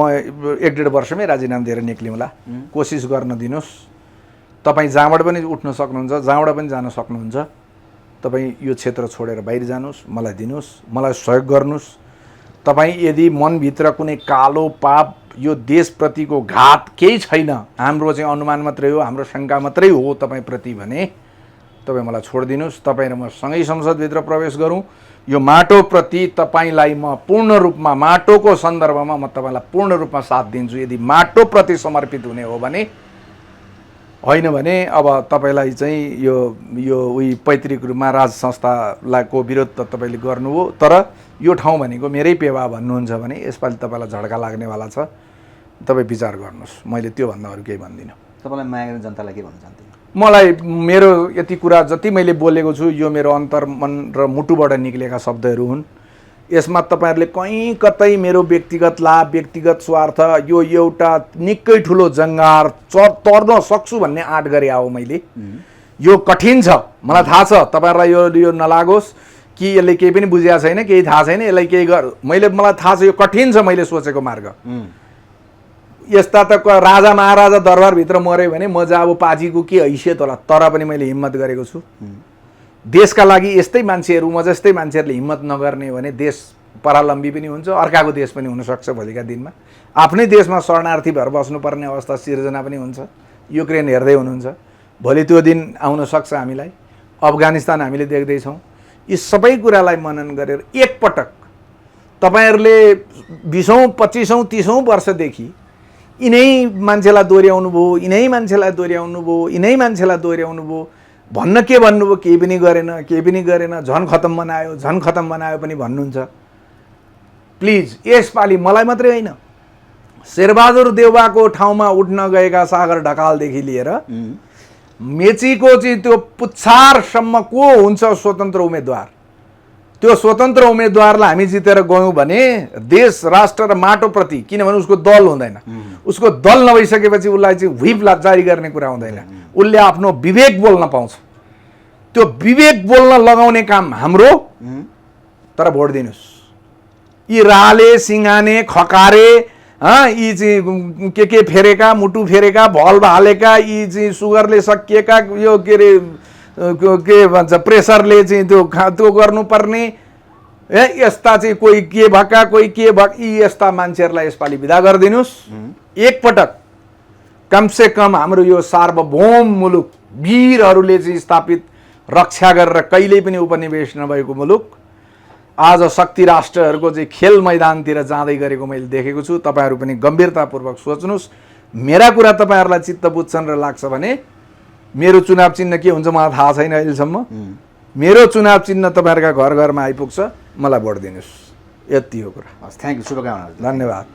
1-1.5 वर्षमै राजीनामा दिएर निक्लिउँला। कोसिस गर्न दिनुहोस्। तपाईँ जहाँबाट पनि उठ्न सक्नुहुन्छ, जहाँबाट पनि जान सक्नुहुन्छ। तपाईँ यो क्षेत्र छोडेर बाहिर जानुहोस्, मलाई दिनुहोस्, मलाई सहयोग गर्नुहोस्। तपाईँ यदि मनभित्र कुनै कालो पाप, यो देशप्रतिको घात केही छैन, हाम्रो चाहिँ अनुमान मात्रै हो, हाम्रो शङ्का मात्रै हो तपाईँप्रति भने तपाईँ मलाई छोडिदिनुहोस्। तपाईँ र म सँगै संसदभित्र प्रवेश गरौँ। यो माटोप्रति तपाईँलाई म पूर्ण रूपमा, माटोको सन्दर्भमा म तपाईँलाई पूर्ण रूपमा साथ दिन्छु यदि माटोप्रति समर्पित हुने हो भने। होइन भने अब तपाईँलाई चाहिँ यो उही पैतृक रूपमा राज संस्थाको विरोध त तपाईँले गर्नुभयो, तर यो ठाउँ भनेको मेरै पेवा भन्नुहुन्छ भने यसपालि तपाईँलाई झड्का लाग्नेवाला छ। तपाईँ विचार गर्नुहोस्। मैले त्योभन्दा अरू केही भन्दिनँ। तपाईँलाई माया गर्ने जनतालाई के भन्न चाहन्छु? मलाई मेरो यति कुरा जति मैले बोलेको छु यो मेरो अन्तर्मन र मुटुबाट निक्लेका शब्दहरू हुन्। यसमा तपाईँहरूले कहीँ कतै मेरो व्यक्तिगत लाभ, व्यक्तिगत स्वार्थ, यो एउटा निकै ठुलो जङ्गार तर्न सक्छु भन्ने आँट गरे हो मैले। यो कठिन छ, मलाई थाहा छ। तपाईँहरूलाई यो नलागोस् कि यसले केही पनि बुझेको छैन, केही थाहा छैन, यसलाई केही मलाई थाहा छ यो कठिन छ मैले सोचेको मार्ग। यस्ता त राजा महाराजा दरबारभित्र मऱ्यो भने म चाहिँ अब पाजीको के हैसियत होला, तर पनि मैले हिम्मत गरेको छु। देशका लागि यस्तै मान्छेहरू, म जस्तै मान्छेहरूले हिम्मत नगर्ने भने देश परालम्बी पनि हुन्छ, अर्काको देश पनि हुनसक्छ भोलिका दिनमा। आफ्नै देशमा शरणार्थी भएर बस्नुपर्ने अवस्था सिर्जना पनि हुन्छ। युक्रेन हेर्दै हुनुहुन्छ, भोलि त्यो दिन आउन सक्छ हामीलाई। अफगानिस्तान हामीले देख्दैछौँ। यी सबै कुरालाई मनन गरेर एकपटक तपाईँहरूले 20औँ 25औँ 30औँ वर्षदेखि यिनै मान्छेलाई दोहोऱ्याउनु भयो, यिनै मान्छेलाई दोहोऱ्याउनु भयो, यिनै मान्छेलाई दोहोऱ्याउनु भयो, भन्न के भन्नुभयो, केही पनि गरेन, केही पनि गरेन, झन् खतम बनायो, झन् खतम बनायो पनि भन्नुहुन्छ। प्लिज यसपालि मलाई मात्रै होइन, शेरबहादुर देउवाको ठाउँमा उठ्न गएका सागर ढकालदेखि लिएर मेचीको चाहिँ त्यो पुच्छारसम्म को हुन्छ स्वतन्त्र उम्मेदवार, त्यो स्वतन्त्र उम्मेदवारलाई हामी जितेर गयौँ भने देश राष्ट्र र माटोप्रति, किनभने उसको दल हुँदैन, उसको दल नभइसकेपछि उसलाई चाहिँ व्हिप जारी गर्ने कुरा हुँदैन, उसले आफ्नो विवेक बोल्न पाउँछ। त्यो विवेक बोल्न लगाउने काम हाम्रो। तर भोट दिनुहोस्। यी राले सिंगाने खकारे यी चाहिँ के फेरेका, मुटु फेरेका, भल हालेका, यी चाहिँ सुगरले सकिएका, यो के अरे के भन्छ प्रेसरले चाहिँ त्यो गर्नुपर्ने यस्ता चाहिँ कोही के भएका, कोही के यी यस्ता मान्छेहरूलाई यसपालि विदा गरिदिनुहोस्। एकपटक कमसे कम हाम्रो यो सार्वभौम मुलुक, वीरहरूले चाहिँ स्थापित रक्षा गरेर कहिल्यै पनि उपनिवेश नभएको मुलुक आज शक्ति राष्ट्रहरूको चाहिँ खेल मैदानतिर जाँदै गरेको मैले देखेको छु। तपाईँहरू पनि गम्भीरतापूर्वक सोच्नुहोस्। मेरा कुरा तपाईँहरूलाई चित्त बुझ्छन् र लाग्छ भने मेरो चुनाव चिन्ह के हुन्छ मलाई थाहा छैन अहिलेसम्म। मेरो चुनाव चिन्ह तपाईँहरूका घर घरमा आइपुग्छ, मलाई भोट दिनुहोस्। यति हो कुरा। हस्, थ्याङ्क यू, शुभकामना। धन्यवाद।